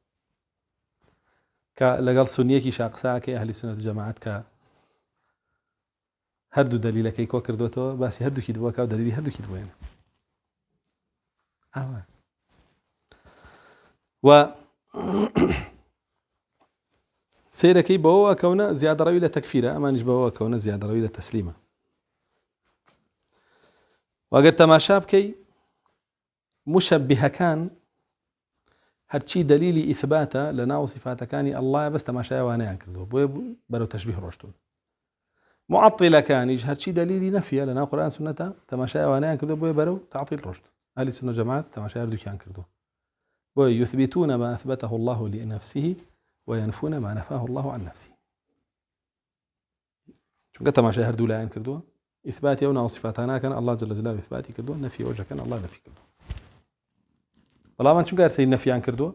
کە لەگەڵ سونیەکی شاقساکەی ئەهلی سونەت و جەماعەت کە هەردوو دەلیلەکەی کۆ کردوێتەوە باسی هەردووکی دووەکە و دەلیلی هەردووکی دوێنێ ئاوا و سیرەکەی بەوە کەونە زیادەڕەوی لە تەکفیرە ئەمانیش بەوە کەونە زیادەڕەوی لە تەسلیمە. واگەر تەماشا بکەی مشەبیهەکان هەرچی دەلیلی ئیثباتە لە ناو صفاتەکانی ئەڵڵایە بەس تەماشایەوانەیان کردووە بۆیە بەرەو تەشبیه ڕۆشتون. معەطیلەکانیش هەرچی دەلیلی نەفیە لە ناو قورئان سونەتە تەماشایەوانەیان کردووە بۆیە بەرەو تەعطیل ڕۆشتون. ئەهلی سونە و جەماعەت تەماشای هەردووکیان کردووە بۆیە یثبتون ما أثبته الله لنفسه وينفون ما نفاه الله عن نفسه. چونکە تەماشای هەردوو لایەن کردووە ئیثباتی ئەو ناو صفاتانە کەن الله جل جلاله ئیثباتی کردووە نەفی ئەوەکەن الله نەفی کردووە. بەڵام چونکە سەیری نەفیان کردووە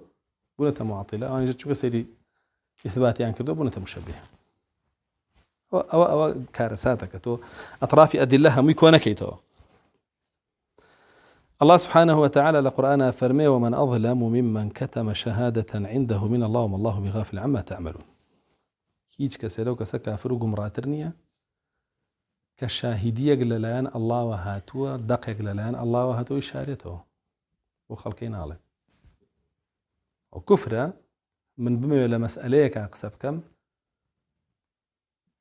بوونەتە معەطیلە ئەوانیش چونکە سەیری ئیثباتیان کردووە بوونەتە مشەبیه. ئەوە کارەساتە کە تۆ ئەطرافی ئەدیلە هەمووی کۆ نەکەیتەوە. الله سبحانه وتعالى لقرآن فرمي ومن أظلم ممن كتم شهادة عنده من الله وما الله بغافل عما تعملون. هیچ کەسێ لەو کەسە کافر و گومڕاتر نییە کە شاهیدیەک لەلایەن ئەڵڵاوە هاتووە دەقێک لەلایەن ئەڵڵاوە هاتووەی شارێتەوە بۆ خەڵکەی ناڵێ ئەو کوفرە من بمەوێت لە مەسئلەیەکە قسە بکەم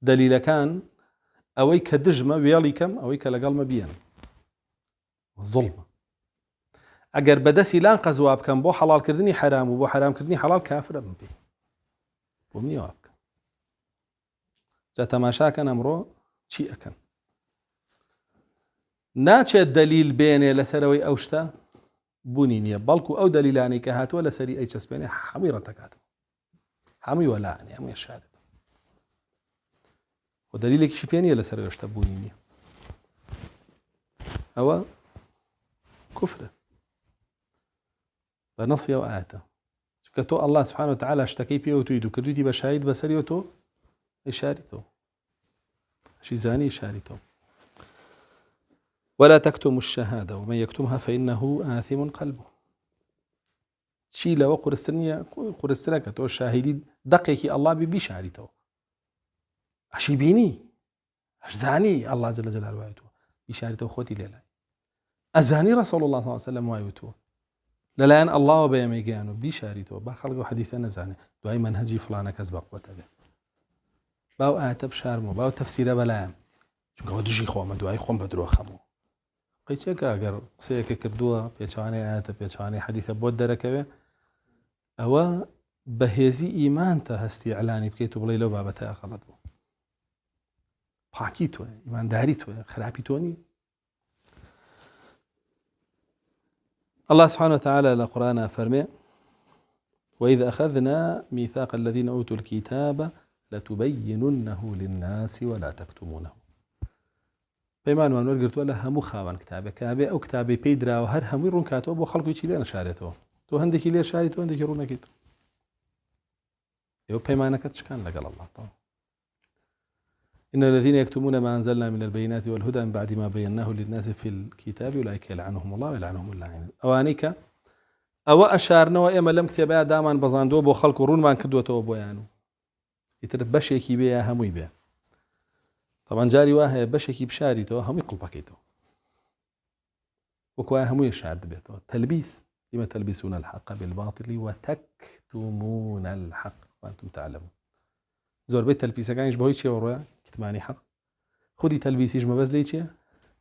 دەلیلەکان ئەوەی کە دژمە وێڵی کەم ئەوەی کە لەگەڵمە بیەن زوڵمە. ئەگەر بەدەستی لان قەزوا بکەم بۆ حەڵالکردنی حرام و بۆ حرامکردنی حەڵال کافرە بم پێی بۆ منیەوە بکەم. جا تەماشاکەن ئەمڕۆ چی ئەکەن ناچێت دەلیل بێنێ لەسەرەوەی ئەو شتە بوونی نییە بەڵکو ئەو دەلیلانەی کە هاتووە لەسەری ئەی چەسپێنێ هەمووی ڕەتەکاتەوە هەمووی وەلایەنێ هەمووی شارێت و دەلیلێکیشی پێ نییە لەسەر ئەو شتە بوونی نییە. ئەوە کوفرە بنص أو آية كتو الله سبحانه وتعالى اشتكي بيه وتريد كرديتي بشاهد بسريته إشارته شي زاني إشارته ولا تكتم الشهادة ومن يكتمها فإنه آثم قلبه شي لو قرستنيا كتو الشاهدين دقيقي الله بشارته أشي بيني أش زاني الله جل جلاله وآيته بشارته خوتي ليلا أزاني رسول الله صلى الله عليه وسلم وآيته لەلایەن ئەڵڵاوە بەیەمەیگەیان و بیشاریتەوە با خەڵک و حەدیثە نەزانێ دوای منهەجی فلانە کەس بەقوەتە بێ باو ئاەتە بشارمەوە باو تەفسیرە بەلایەم چونکەەوە دژی خۆمە دوای خۆم بە درۆ خەمەوە قەیچێکە ئەگەر قسەیەکە کردووە پێچوانەی ئاەتە پێچوانەی حەدیثە بۆت دەرەکەوێ ئەوە بەهێزی ئیمانتە هەستی ئەعلانی بکەیت و بڵێ لەو بابەتە غەڵەت بوو پاکی تۆە ئیمانداری تۆە خراپی تۆ نی. الله سبحانه وتعالى لقرآن فرمي وإذا أخذنا ميثاق الذين أوتوا الكتاب لتبيننه للناس ولا تكتمونه. بيمان من ورقرت ولا هم خاوان كتابه كابه أو كتابه بيدرا وهر هم يرون كاتب وخلقوا يشيل أنا شاريته تو هندك ليه شاريته هندك يرون كيت يو بيمانك تشكان لقال الله طبعا إن الذين يكتمون ما أنزلنا من البينات والهدى من بعد ما بيناه للناس في الكتاب أولئك يلعنهم الله ويلعنهم اللاعنون. أوانيك أو أشارنا وإما لم كتبها داما بزاندو بو خلق رون ما كدوته بويانو يتربش يكي بيها هموي بيها طبعا جاري واه بشكي بشاري تو هم يقلبكيتو وكوا هم يشعد بيتو تلبيس لما تلبسون الحق بالباطل وتكتمون الحق وانتم تعلمون زور بيت تلبيسه كانش بهوي شي ورويا كتماني حق خدي تلبيسيش ما بس ليش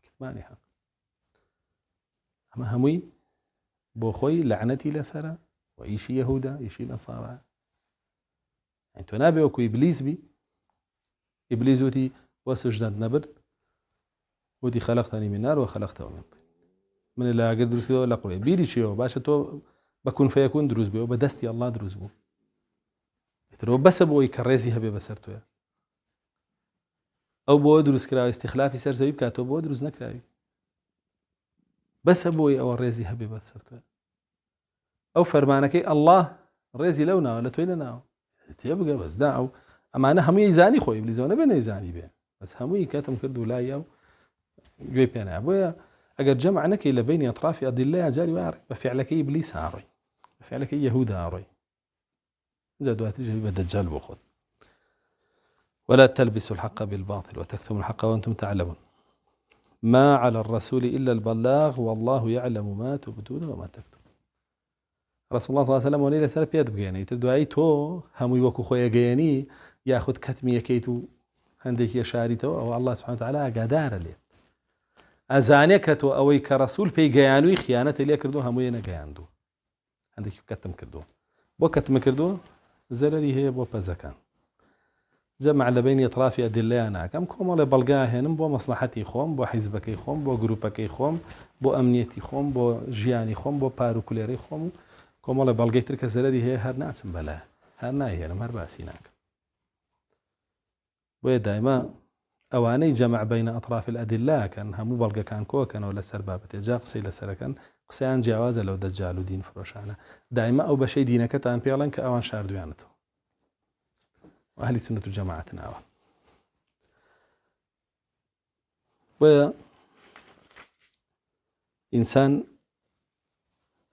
كتماني حق اما هموي بو خوي لعنتي لسرا وإيشي يهودا إيشي نصارى يعني تنابي وكو إبليس بي إبليس وتي وسجدت نبر وتي خلقتني من نار وخلقته من طين من اللي أقدر دروس كده ولا قوي بيدي شيء باشا تو بكون فيكون دروس بيه وبدستي الله دروس بو ترى بس أبو يكرزي هبي بسرته يا أو بو دروس كده استخلافي سر زبيب كاتو بو دروس نكراي بس أبو أو الرزي هبي بسرته أو فرمانك الله رزي لونا ولا تويلنا تيبقى بس داعو أما أنا هم يزاني خوي إبليس أنا بين يزاني بيه بس هم يكاتم كردو لا ياو جوي بينا أبويا أجر جمعنك إلى بين أطراف أدلة جاري وارك بفعلك إبليس عاري بفعلك يهودا عاري زادوات الجهل بالدجال بخذ ولا تلبسوا الحق بالباطل وتكتموا الحق وأنتم تعلمون ما على الرسول إلا البلاغ والله يعلم ما تبدون وما تكتمون رسول الله صلى الله عليه وسلم ونيل سلف يد بجاني تدعي تو هم يوكو خويا جاني ياخذ كتمية كيتو عندك يا شاريته أو الله سبحانه وتعالى قادار لي أزانيكتو أوي كرسول في جيانوي خيانة اللي كردو هموينا جياندو عندك كتم كردو بو كتم كردو زلري هي بو بزكان جمع لبين أطراف أدلة أنا كم كوم ولا بلقاه هنا بو مصلحتي خوم بو حزبك خوم بو جروبك خوم بو أمنيتي خوم بو جياني خوم بو باروكوليري خوم كوم ولا بلقي ترك زلري هي هرناس بلا هرنا هي أنا مرباسيناك بو دائما أواني جمع بين أطراف الأدلة كان همو بلقى كان كوكن ولا سربابة جاء قصي لسركن قصيان جواز لو دجال ودين فروشانه دائما أو بشي دينك تان بيالن كأوان شاردويانته وأهل السنة جماعتنا أوان و إنسان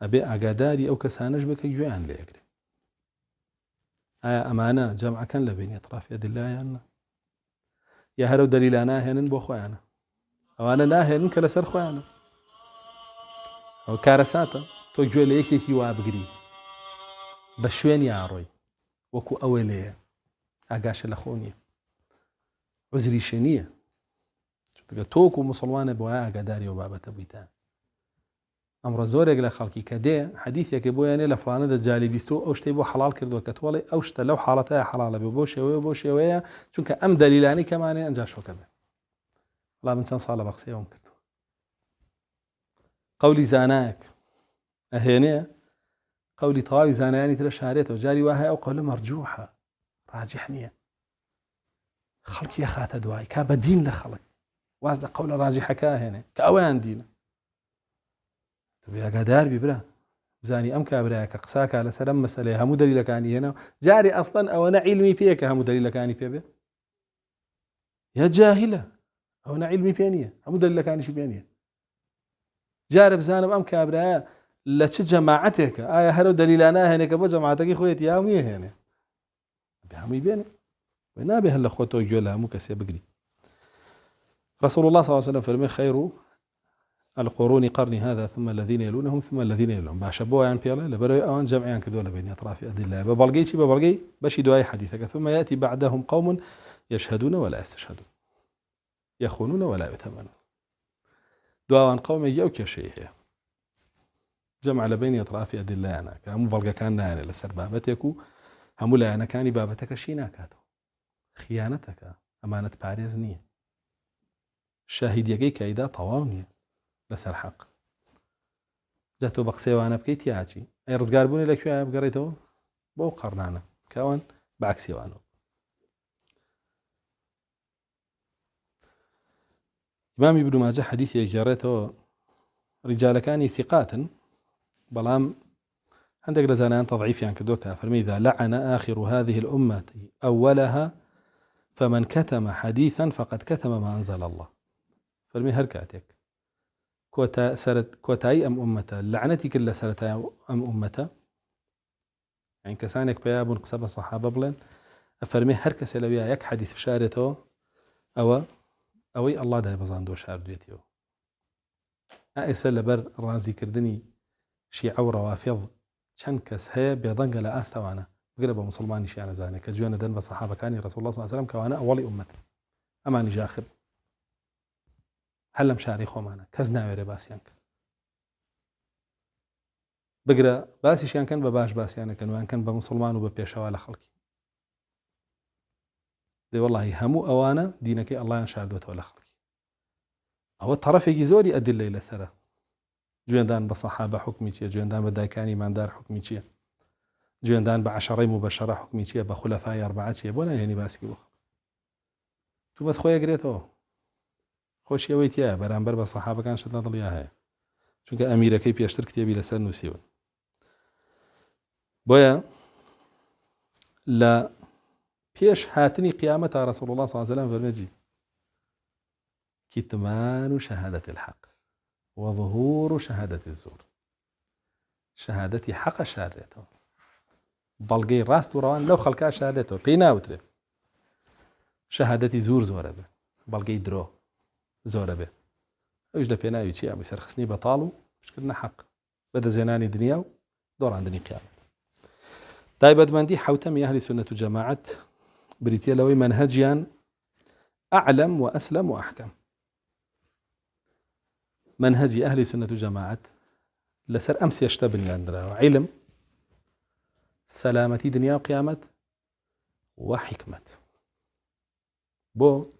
أبي أقاداري أو كسانج بك جوان ليقري أمانة جمع كان لبين أطراف أدلة يعني يا هلو دليل أنا هنن بو خويانا أو أنا لا هنن كلا سر خويانا أو كارساتا تو جوال يكي وابقري بشوين يا روي وكو أولية أقاش لخونية عزري شنية توكو مسلمان بوايا قداري وبابا تبويتان أمر زورك لخلقي كده حديثك بوياني لفلانة دجالي بيستو أوشتي بو حلال كردو كتولي أوشتا لو حالتها حلال بوشي چونك أم دليلاني كمان أنجاشو كده الله من چند صالة بقصي يوم كردو قولي زاناك أهيني قولي طواوي زاناني ترى شهريته وجاري واهي أو قول مرجوحة راجحنية خلق يا خات دواي كاب دين لخلق وازد قول راجحة كاهنة كأوان دين تبي قدار ببرا زاني أم كابرا كقساك على سلام مسألة هم دليل كاني هنا جاري أصلا أو أنا علمي فيك هم دليل كاني فيه يا جاهلة أو أنا علمي فينية هم دليل كاني شي فينية جارب زانم أم كابرا لا جماعتك هلو دليلنا هنا كبو جماعتك خويتي يا مي هنا بهم يبين ونابه هلا خوتو جولها مو كسي بقري رسول الله صلى الله عليه وسلم فرمي خير القرون قرني هذا ثم الذين يلونهم ثم الذين يلونهم باشبوا يعني بيلا لبروا اوان جمعيان كذول بين اطراف ادله ببلقي شي ببلقي باش دعاء حديثك ثم ياتي بعدهم قوم يشهدون ولا يستشهدون يخونون ولا يؤتمنون دعاء قوم يجوا كشيء جمع لبين أطراف أدلة أنا كم بلغ كان يعني لسر بابتكو هم لا أنا كاني بابتك شينا كاتو خيانتك أمانة باريزنية الشاهد يجي كيدا طواني لسر حق جاتو بقسي وأنا بكيت ياجي أي رزقار بوني لك شوية بقريتو بو قرنانا كون بعكسي وأنا إمام ابن ماجه حديث يجريته رجال كان ثقات بلام عندك لزانان تضعيف يعني كدوكا فرمي إذا لعن آخر هذه الأمة أولها فمن كتم حديثا فقد كتم ما أنزل الله فرمي هركاتك كوتا سرت كوتاي أم أمته لعنتي كل سرتاي أم أمته يعني كسانك بياب قصب الصحابة بلن فرمي هركس لبيا يك حديث بشارته أو ئەوەی ئەڵڵا دای بەزاندۆ شاردوێتیەوە. ئێستا لەبەر ڕازیکردنی شیعە و ڕەوافیض چەند کەس هەیە بێدەنگە لە ئاستەوانە بگرە بە موسڵمانیشیان نەزانێت کە گوێ نەدەن بە سەحابەکانی ڕەسوڵ الله صلی الله علیه وسلم کەوانە ئەوڵی ئومەت ئەمانیش ئاخر هەر لەم شاری خۆمانە کەس ناوێرێ باسییان کە بگرە باسیشیان کەن بە باش باسییانەکەن ویان کەن بە موسڵمان و بە پێشەوا لە خەڵکی دەی وەڵڵاهی هەموو ئەوانە دینەکەی ئەڵڵایان شاردوێتەوە لە خەڵکی ئەوە تەڕەفێکی زۆری ئەدلەی لەسەرە جوێندان بە سەحابە حکمی چییە جوێندان بە دایکانی ماندار حکمی چییە جوێندان بە عەشەڕەی مبەشەرە حکمی چییە بە خولەفای ئەربعە چییە بۆ ناهێنی باسکی بۆ تو بەس خۆی ئەگرێتەوە خۆشی ئەوەی تایە بەرامبەر بە سەحابەکان شت لە دڵیا هەیە چونکە ئەمیرەکەی پێشتر کتێبی لەسەر نووسیوە بۆیە لە پێش هاتنی قیامەتە ڕەسوڵ الله صلی الله علیه و سلم فەرمێجی كتمان شهادة الحق وظهور شهادة الزور شهادتي حق شاريته بلغي راست وروان لو خلقا شاريته بينا وتري شهادتي زور زوره به بلغي درو زوره به اوش ده بينا يجي ابي سرخصني بطالو مشكلنا حق بدا زيناني دنيا دور عندني قيامه تايبد مندي حوتم اهل سنه جماعه بريتيا لوي منهجيان اعلم واسلم واحكم منهج أهل سنة جماعة لسر أمس يشتبني عندنا علم سلامتي دنيا وقيامة وحكمة بو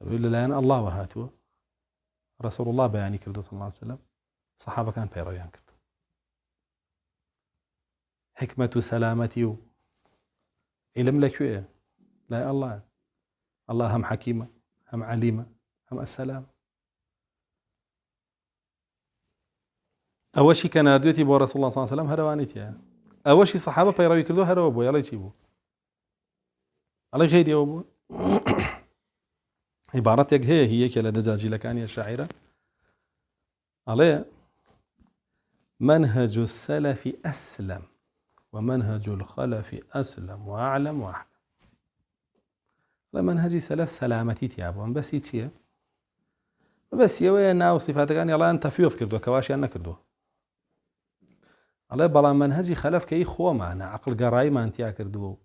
يقول لنا الله وهاتوا رسول الله بياني كردو صلى الله عليه وسلم صحابة كان بيرويان كردو حكمة سلامتي علم لك إيه لا الله هم حكيمة هم عليمة هم السلام ئەوەشی کە ناردوێتی بۆ ڕەسوڵ الله صلی الله علیه و سلم هەروانیتە ئەوەشی سەحابە پەیڕەوی کردو هەرەوە بۆ یاڵی چی بوو ئەڵێ غێریەوە بوو عیبارەتێک هەیە هی یەکێ لە دەجاجیلەکانی شاعیرە ئەڵێ منهج السلف أسلم ومنهج الخلف أسلم وأعلم وأحكم لە منهجی سەلەف سەلامەتی تیا بووە بەسی چییە بەسی ئەوەیە ناو سیفاتەکانی ئەڵیان تەفویض کردووە کەواشیان نەکردووە ئەڵێ بەڵام منهجی خەلەف کەی خۆمانە عەقڵ گەڕاییمان تیا کردووە و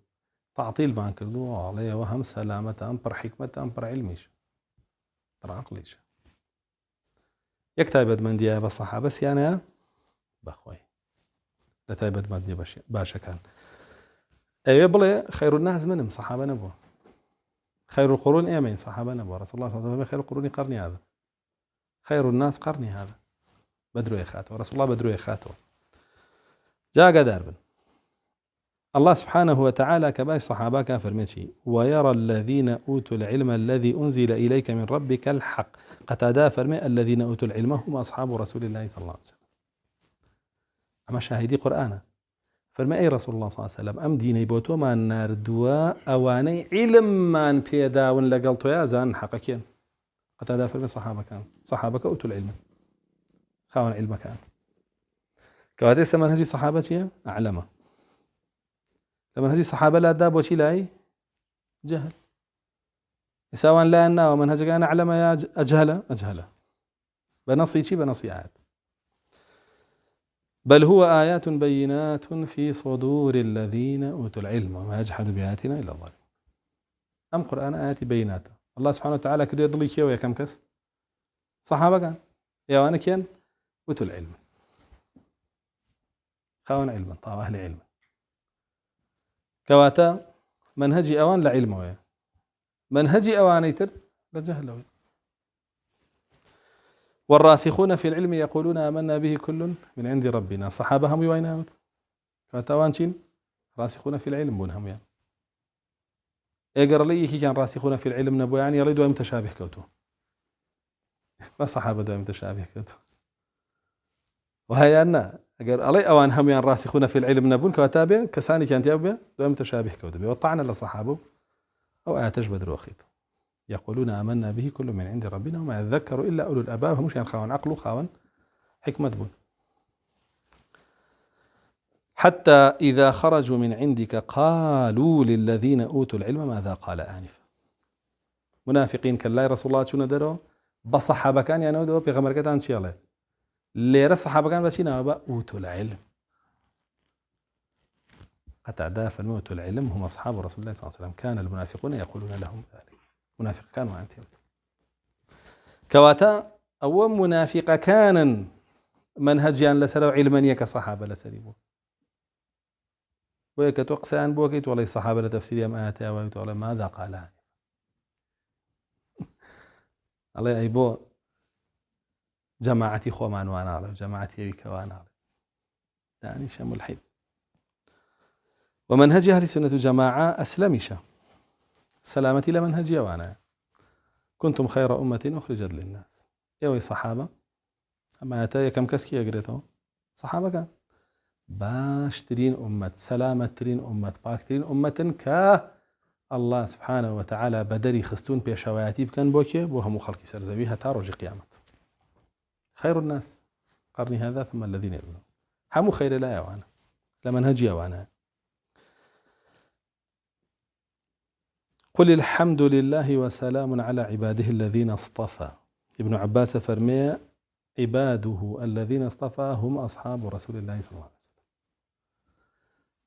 تەعتیلمان کردووە ئەڵێ ئەوە هەم سەلامەتە ئەم پڕ حیکمەتە ئەم پڕ عیلمیش پڕ عەقڵیش یەک تایبەتمەندیە بە سەحابە سیانەیە بەخۆی لە تایبەتمەندی باشەکان ئەوێ بڵێ خەیر الناس منم سەحابە نەبووە خير القرون ايمين صحابه نبوه رسول الله صلى الله عليه وسلم خير القرون قرني هذا خير الناس قرني هذا بدرو يخاته رسول الله بدرو يخاته جاء قدار بن الله سبحانه وتعالى كباي الصحابه كافر ماشي ويرى الذين اوتوا العلم الذي انزل اليك من ربك الحق قتادا فرمي الذين اوتوا العلم هم اصحاب رسول الله صلى الله عليه وسلم اما شاهدي قرآن فرمي أي رسول الله صلى الله عليه وسلم أم ديني بوتو ما ناردوا أواني علم من بيداون لقلتو يا زان حقكين قد هذا فرمي صحابك أوتوا العلم خاون علم كان كواتي سمنهجي صحابتي أعلمه سمنهجي صحابة لا داب وشي لاي جهل سواء لا أنا ومنهجك أنا أعلم يا أجهله بنصي شي بنصي آيات بل هو آيات بينات في صدور الذين أوتوا العلم وما يجحد بآياتنا إلا الظالمون أم قرآن آيات بينات الله سبحانه وتعالى كده يضلي كيو يا كم كس صحابة كان يا وانا كان أوتوا العلم خاون علما طاوة أهل علم كواتا منهجي أوان لعلم ويا منهجي أوان يتر لجهل ويا والراسخون في العلم يقولون آمنا به كل من عند ربنا صحابة هم وينامت كاتوانشين راسخون في العلم بونهم يعني اقر لي كان راسخون في العلم نبو يعني يريدوا متشابه كوتو ما صحابة دائما متشابه كوتو وهي أن اقر علي اوان هم يعني راسخون في العلم نبون كاتابه كساني كانت يابه دائما متشابه كوتو بيوطعنا لصحابه او آتش بدر وخيط يقولون آمنا به كل من عند ربنا وما يذكر إلا أولو الألباب همش يعني خاون عقل وخاون حكمة بون حتى إذا خرجوا من عندك قالوا للذين أوتوا العلم ماذا قال آنفا منافقين كلا رسول الله شنو دروا بصحابة كان يعني ودوا في غمر كتان شيء اللي رس صحابة كان بسينا وبا أوتوا العلم قتادة فالموت العلم هم أصحاب رسول الله صلى الله عليه وسلم كان المنافقون يقولون لهم ذلك منافق كانوا عن فيهم كواتا أو منافق كان منهجيان لسلو علما يك صحابة لسليبو ويكتوق سان بوكيت والله الصحابة لتفسير ما آتها ويقول ماذا قال الله أيبو جماعتي خومان وانا على جماعتي بك وانا على يعني شم الحين ومنهج أهل السنة جماعة أسلمش سلامتي لمنهج وانا كنتم خير أمة أخرجت للناس يوي صحابة أما أتايا كم كسكي يقريته صحابة كان باشترين أمة سلامترين أمة باكترين أمة الله سبحانه وتعالى بدري خستون بيشواتي بكن بوكي بوهم خلقي سرزبيها تارج قيامة خير الناس قرني هذا ثم الذين يلون حمو خير لا يوانا لمنهج يوانا قل الحمد لله وسلام على عباده الذين اصطفى ابن عباس فرمي عباده الذين اصطفى هم أصحاب رسول الله صلى الله عليه وسلم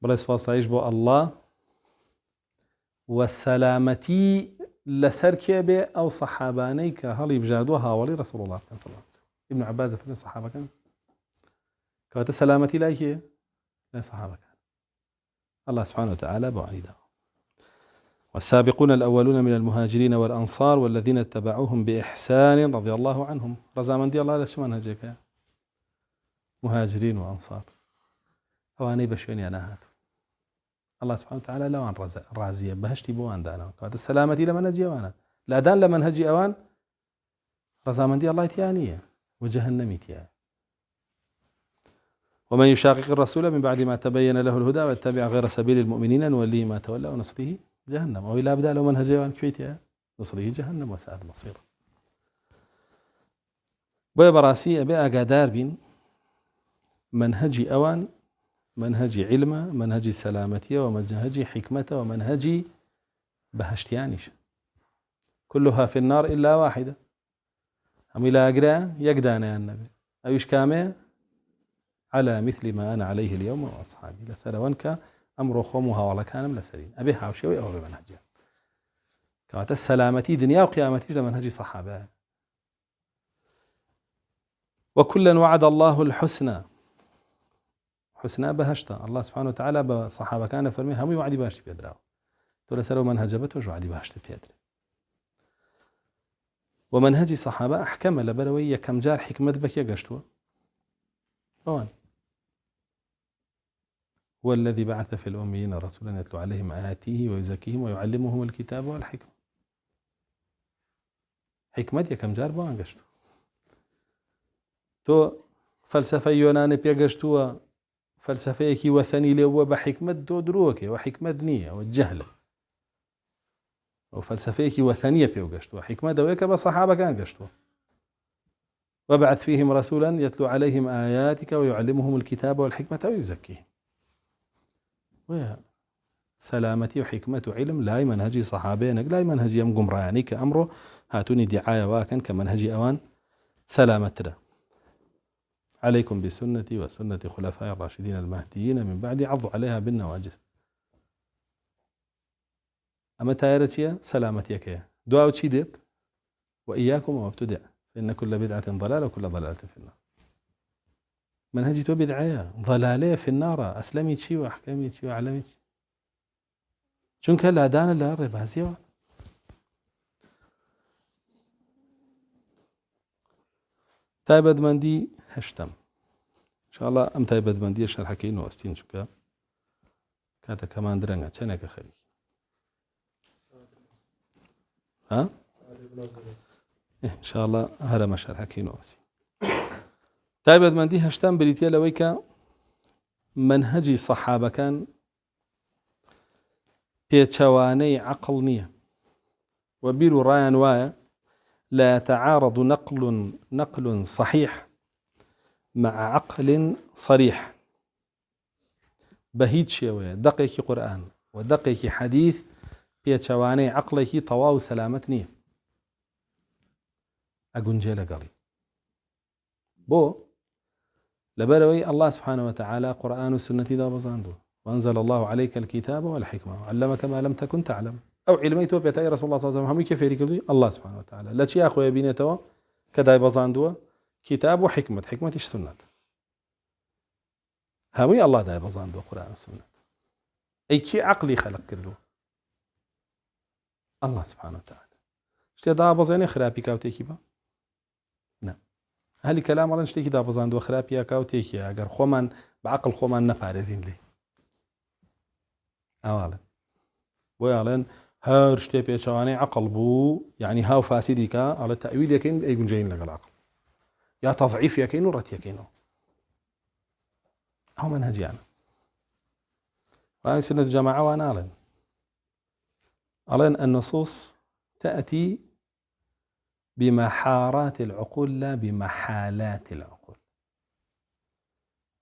بلا سواس يجبو الله والسلامتي لسركيبه أو صحابانيك هل يبجادوها ولي رسول الله صلى الله عليه وسلم ابن عباس فرمي صحابة كان كانت سلامتي لا لا صحابة كان الله سبحانه وتعالى بواني داو والسابقون الأولون من المهاجرين والأنصار والذين اتبعوهم بإحسان رضي الله عنهم رضا من دي الله ليش منهجك مهاجرين وأنصار أواني بشوني أنا هاتو الله سبحانه وتعالى لو أن رازية بهشتي بوان دانا كانت السلامة لمنهجي أوانا لا دان لمنهجي أوان رضا من دي الله تيانية وجهنمي تيانية ومن يشاقق الرسول من بعد ما تبين له الهدى واتبع غير سبيل المؤمنين نوليه ما تولى ونصره جهنم أو إلا أبدا لو منهجي وان كويتيا نصره جهنم وساءت المصير بويا براسي أبي أقادار بين منهجي أوان منهجي علمه منهجي سلامتي ومنهجي حكمته ومنهجي بهشتيانيش كلها في النار إلا واحدة هم إلى أقرأ يقدان يا النبي أيش كامي على مثل ما أنا عليه اليوم وأصحابي لسلوانك أمر خومها ولا كان لسلين أبيها وشوي أو بمنهجها كانت السلامتي دنيا وقيامتي لمنهج صحابة وكلا وعد الله الحسنى حسنى بهشتا الله سبحانه وتعالى بصحابة كان فرمي هم يوعدي بهشت بيدراو تقول سلو منهج بتوج وعدي بهشت بيدري ومنهج صحابة أحكم لبلوية كم جار حكمت بك يقشتوا أوان هو الذي بعث في الأميين رسولا يتلو عليهم آياته ويزكيهم ويعلمهم الكتاب والحكمة حكمت كم جار بوان قشتو تو فلسفة يونان بيقشتوا فلسفة كي وثني لو بحكمة دو دروكي وحكمة نية والجهل وفلسفة كي وثنية بيقشتوا حكمة دويك بصحابة كان قشتوا وبعث فيهم رسولا يتلو عليهم آياتك ويعلمهم الكتاب والحكمة ويزكيهم سلامتي وحكمة وعلم لا منهجي صحابين لا منهجي يم قمراني كأمره هاتوني دعاية واكن كمنهجي أوان سلامتنا عليكم بسنتي وسنة خلفاء الراشدين المهديين من بعد عضوا عليها بالنواجذ أما تايرتيا سلامتيك يا دعاء تشيدت وإياكم وابتدع فإن كل بدعة ضلالة وكل ضلالة في النار منهجي تو بدعية ضلالية في النار أسلمي شي وأحكامي شي وأعلمي شي چونك لا دان لا ربازية تايبد مندي هشتم إن شاء الله أم تايبد مندي شرح كين وأستين شكا كاتا كمان درنگا چنك خلي ها إن شاء الله هذا ما شرح كين وأستين تايبد مندي هشتم بريتيا لويكا منهجي صحابة كان بيتشواني عقل نية وبيرو رايان وايا لا يتعارض نقل صحيح مع عقل صريح بهيد شوية دقيق قرآن ودقيق حديث بيتشواني عقلك طواو سلامة نية ئەگونجێ لەگەڵی بۆ لەبەرەوەی الله سبحانه وتعالى قرآن وسنتي دابەزاندووە وأنزل الله عليك الكتاب والحكمة وعلمك ما لم تكن تعلم أو علمي تو بيت رسول الله صلى الله عليه وسلم همي كفيري كردوي الله سبحانه وتعالى لا شيء أخويا بينتوا كداي بزاندووە كتاب وحكمة حكمتش سنة همي الله داي بزاندووە قرآن وسنة أي كي عقلي خلق كردووە الله سبحانه وتعالى شتێ دابەزێنێ خراپی کاوتێکی بە نە هەلی کەلام ئەڵێن شتێکی دابەزاندووە خراپیە کاوتێکیە ئەگەر خۆمان بەعقل خۆمان نەپارێزین لێ ئەواڵێن بۆی ئەڵێن هەر شتێ پێچەوانەی عقل بوو یعنی هاو فاسیدی کە ئەڵێ تەئویل یەکەین ئەیگونجێین لەگەڵ عقل یا تەضعیف یەکەین و ڕەت یەکەینەوە ئەو منهەجیانە وأهل السنة والجماعة وأنا أعلن النصوص تأتي بمحارات العقول لا بمحالات العقول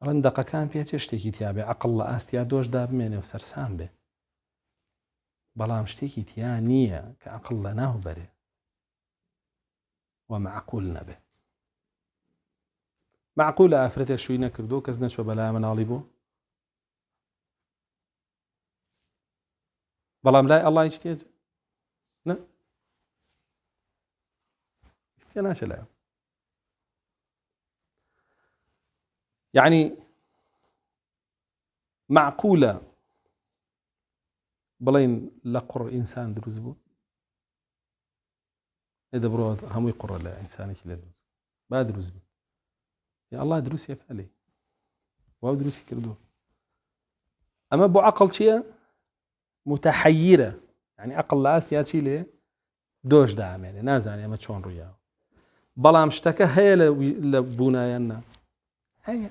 أعلن دقة كان فيها تشتكي تيابي عقل الله آستيا دوش داب مني وسرسان به بلام شتكي تيا نية كعقل لناه بري ومعقول نبه معقول أفرته شوي نكردو كزنش وبلا من عالبو بلام لا الله يجتيج لا استناش لا يعني معقولة بلين لقر إنسان دروز بو إذا برود هم يقر لا إنسان كلا دروز بعد دروز بو يا الله دروس يك عليه واو دروس يكردو أما بو عقل شيء متحيرة يعني عقل لاسيات شيء ليه دوش دعم يعني نازعني أما تشون رياه بلا مشتكى هي لبناينا هي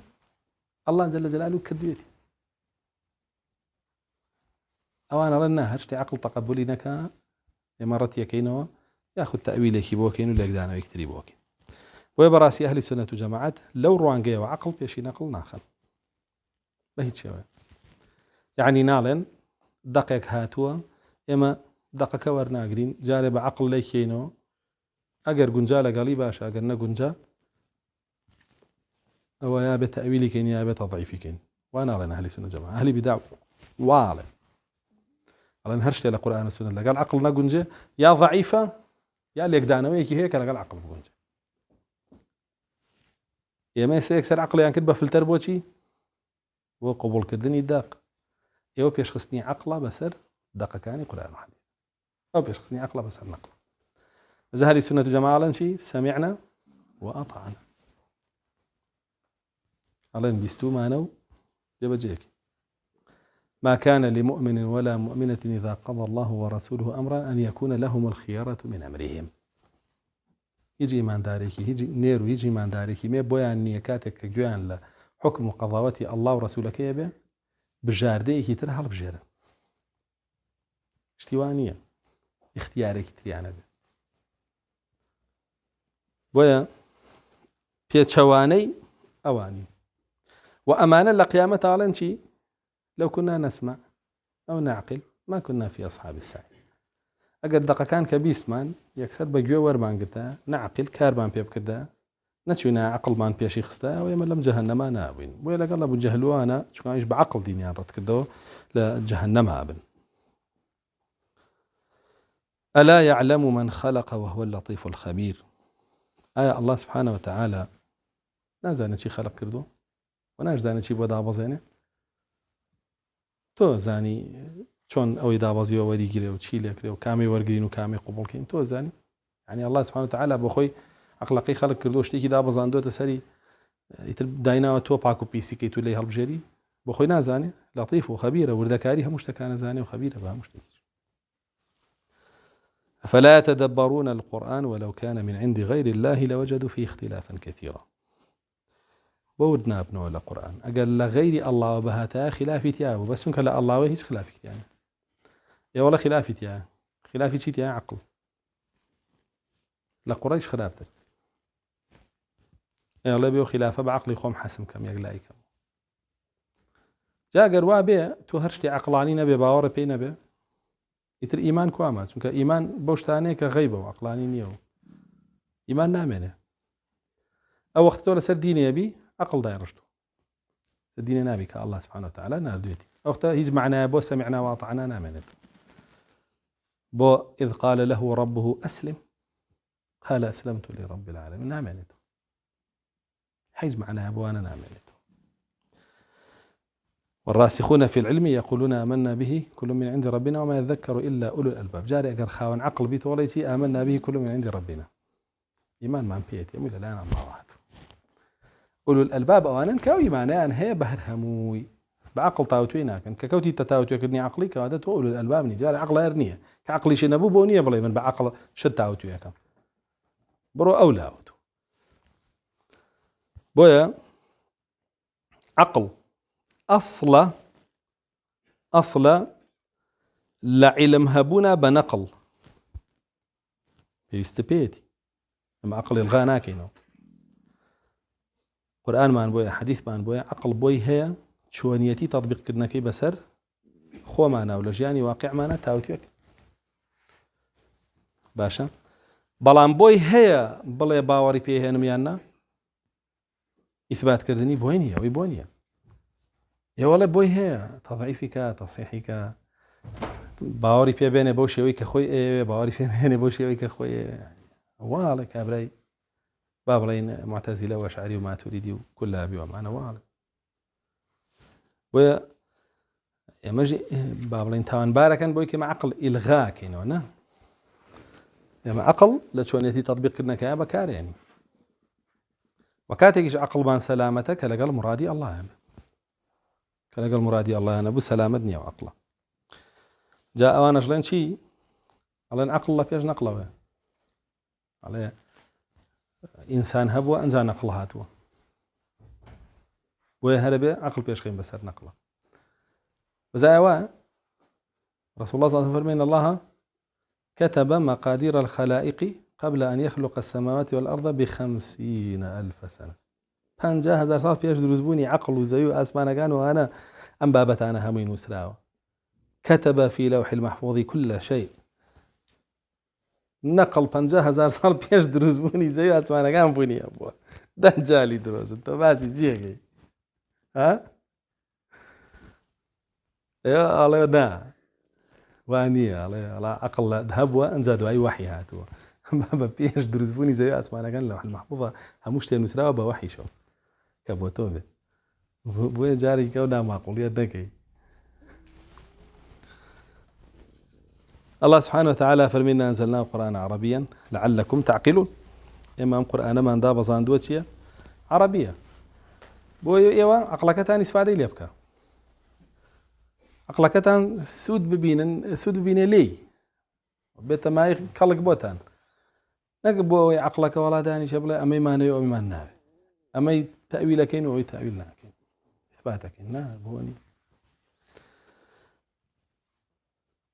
الله جل جلاله كديتي أو أنا رنا هرشتي عقل تقبلي نكا مرات يكينوا ياخذ تأويله بوكين ولا يقدرنا يكتري بوكين ويبراسي أهل السنة وجماعات لو روانجي وعقل بيشي نقل ناخل بهيت شوي يعني نالن دقيق هاتوا إما دقيق ورناقرين جارب عقل ليكينو أجر جنجا لقالي باش أجر نجنجا أو يا بتأويلي كين يا بتضعيفي كين وأنا لنا أهل السنة وجماعة أهل بدع وعالم على نهرشت إلى القرآن والسنة قال عقل نجنجا يا ضعيفة يا اللي يقدانا ويكي هيك قال عقل نجنجا يا ما يكسر عقلي يعني كتبه في التربوتي وقبول كدني داق يو بيشخصني عقله بسر دقة كاني قرآن وحديث أو بيشخصني عقله بسر نقل إذا هذه السنة جماعة شيء سمعنا وأطعنا الله بيستو مانو جب جيك ما كان لمؤمن ولا مؤمنة إذا قضى الله ورسوله أمرا أن يكون لهم الخيارة من أمرهم يجي من داريكي يجي نيرو يجي من داريكي ما بويا نيكاتك جوان لا حكم قضاوتي الله ورسولك يبي بجاردي كي ترى هل بجارة اشتوانية اختيارك تريانا به بويا بيتشواني أواني وأمانا لقيامة على شيء لو كنا نسمع أو نعقل ما كنا في أصحاب السعي أجر دقة كان كبيس مان يكسر بجوا ورمان قلتها نعقل كاربان بيب كده نتشونا عقل مان بيشي خستا ويما لم جهنم نابين ويلا قال أبو جهلوانا شو كان يشبع عقل ديني عن رد كده لجهنم أبن ألا يعلم من خلق وهو اللطيف الخبير آية الله سبحانه وتعالى نازانا شي خلق كردو وناش زانا شي بودا بزينه تو زاني چون أو دابازي ووريجري وتشيلي كري وكامي ورجرين وكامي قبول كين تو زاني يعني الله سبحانه وتعالى بخوي عقلقي خلق كردو شتيكي دابازاندو تسري داينا وتو باكو بيسي كي تولي هالبجري بخوي نازاني لطيف وخبير وردكاري همشتكان زاني وخبير بها مشتكي فلا يتدبرون القرآن ولو كان من عند غير الله لوجدوا فيه اختلافا كثيرا بودنا ابنه القرآن أقل لغير الله وبهاتا خلافي تياه بس انك لا الله وهيش خلافي يعني يا والله خلافي تياه خلافي تياه عقل لقريش خلافتك يا الله بيو خلافة بعقلي خوم حسم كم يقلايك جا قروا بيه تو هرشتي عقلاني نبي باور بي نبي يتر إيمان كوامات چونك إيمان بوشتاني كغيبة وعقلاني نيو إيمان نامنه أو وقت تولى سر ديني يبي عقل دايرشتو الدين نابي كالله سبحانه وتعالى نادوتي وقت هيج معنا بو سمعنا واطعنا نامنه بو إذ قال له ربه أسلم قال أسلمت لرب العالمين نامنه حيز معناها بو أنا نامنه والراسخون في العلم يقولون آمنا به كل من عند ربنا وما يذكر إلا أولو الألباب جاري أقر خاون عقل بيت وليتي آمنا به كل من عند ربنا إيمان ما بيت يميل الآن الله واحد أولو الألباب أوانا كاو إيمانان هي بهر هموي بعقل تاوتوينا كان ككوتي تتاوتو كني عقلي كهذا أولو الألباب نجاري عقل يرنيه كعقلي شنبو بونيه بلا من بعقل شد تاوتو يا كم برو أولى أوتو بويا عقل أصل لعلم هبونا بنقل بيستبيتي لما عقل الغانا كينو قرآن مان بويا حديث مان بويا عقل بوي هي شوانيتي تطبيق كدنا كي بسر خو معنا ولا جاني واقع معنا تاوتيك باشا بلان بوي هي بلا باوري فيه نميانا إثبات كردني بوينيا ويبوينيا يا ولا بوي هي تضعيفك تصحيحك باوري فيه بين بوشي ويك خوي باوري فيه بين بوشي ويك خوي والك ابراي بابلين معتزله واشعري وما تريدي كلها بيوم انا والك و يا مجي بابلين تاون باركن بويك مع عقل الغاء كينو انا يا مع عقل لا شلون تطبيق كنا كابا كار يعني وكاتيش عقل بان سلامتك لقال مرادي الله كلا قال مرادي الله أنا أبو سلامتني وعقله جاء وانا شلون شيء على عقل الله فيش نقله على إنسان هبوة أنجا نقله هاتوا وهرب عقل فيش خيم بسر نقله وزايوا رسول الله صلى الله عليه وسلم إن الله كتب مقادير الخلائق قبل أن يخلق السماوات والأرض ب50,000 سنة 50,000 سال فيش دروزبوني عقل وزيو أسبانا كانوا وأنا أم بابت أنا همين وسراوة كتب في لوح المحفوظ كل شيء نقل 50,000 سال فيش دروزبوني زيو أسبانا كان بوني يا أبوه ده جالي دروز انت باسي جيكي ها يا الله نا واني على عقل ذهبوا انزادوا أي وحي هاتوا بابا فيش دروزبوني زيو أسبانا كان لوح المحفوظة هموش تين وسراوة بوحي شو كبوتوبه بوين جاري كودا معقول يدكي الله سبحانه وتعالى فرمينا أنزلناه قرآنا عربيا لعلكم تعقلون إمام قرآن ما انداب صاندوتشيا عربية بوي إيوا عقلكتان إسفادي ليبكى عقلكتان سود ببين لي بيت ما يخلق بوتان نقبوا عقلك ولا داني شبله أمي ما نيو أمي ما ناوي أمي تأويلكين وهي تأويلنا إثباتك إنها بوني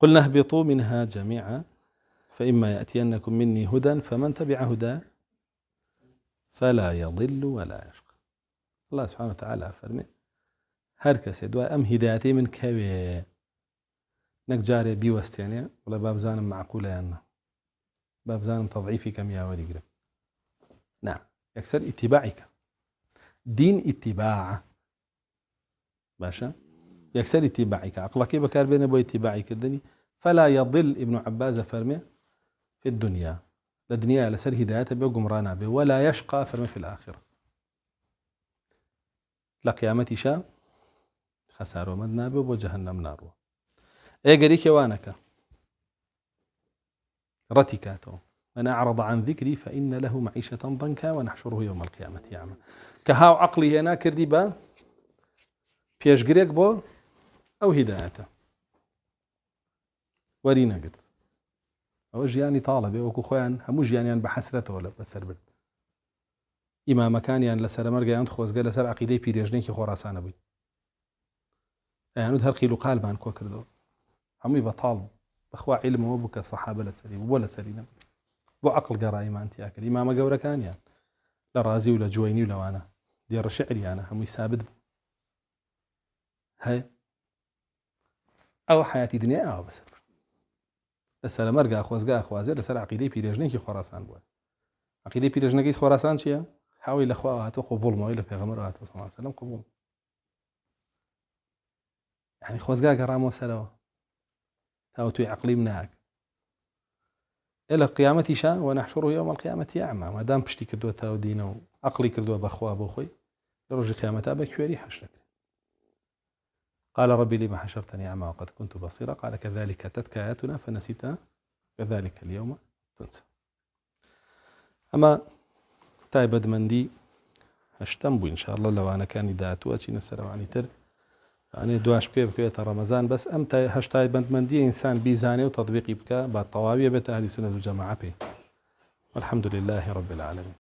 قلنا اهبطوا منها جميعا فإما يأتينكم مني هدى فمن تبع هدى فلا يضل ولا يشقى الله سبحانه وتعالى فرمي هركس دواء أم هدايتي من كوي نك جاري بيوستياني ولا باب زانم معقولة يعني باب زانم تضعيفي كم يا ولي قرب نعم يكسر اتباعك دين اتباع باشا يكسر اتباعك عقلك بكار بين ابو اتباعك الدنيا فلا يضل ابن عباس فرمي في الدنيا الدنيا لسر هدايته بقمرانا به ولا يشقى فرمي في الآخرة لقيامة شاء خسارة مدنا به وجهنم نار اقريك وانك رتكاته من أعرض عن ذكري فإن له معيشة ضنكا ونحشره يوم القيامة يعمى كهاو عقلي هنا كردي با بيش قريك بو أو هدايته ورينا قلت أو جياني طالبه وكو خوان همو جيانيان بحسرته ولا بسر برد إمام كان يعني لسر مرقى خوز قال لسر عقيدة بيريجنين كي خوراسان بي يعني هر قيلو قالبان كو كردو همو يبا طالب بخوا علم وبك الصحابة لسري ولا سرينا بو عقل قرائي ما أنت أكل إمام قورا كان يعني لرازي ولا جويني ولا وانا دير شعري أنا هم يسابد هاي أو حياتي دنيا أو بس لسه مرقى أخوازقى أخوازي لسه عقيدة بيرجنين كي خراسان بود عقيدة بيرجنكيس خراسان شيء حاول أخوة هاتوا قبول ما إلى في غمر هاتوا صلى الله عليه وسلم قبول يعني خوزقا كرامو سلوا هاوتو عقلي مناك إلى قيامتي شاء ونحشره يوم القيامة أعمى ما دام بشتي كردوه تاو دينه عقلي كردوه بأخوة بأخوي لرجع قيامتها بكوري حشرك قال ربي لما حشرتني أعمى وقد كنت بصيرا قال كذلك تتك آياتنا فنسيتها كذلك اليوم تنسى أما تايبد مندي هشتنبو إن شاء الله لو أنا كان داتو أشي نسروا عني تر يعني دواش بكيف رمضان بس أمتى هشتاي بند مندي إنسان بيزاني وتطبيقي بك بعد طوابية بتأهل سنة الجماعة به والحمد لله رب العالمين.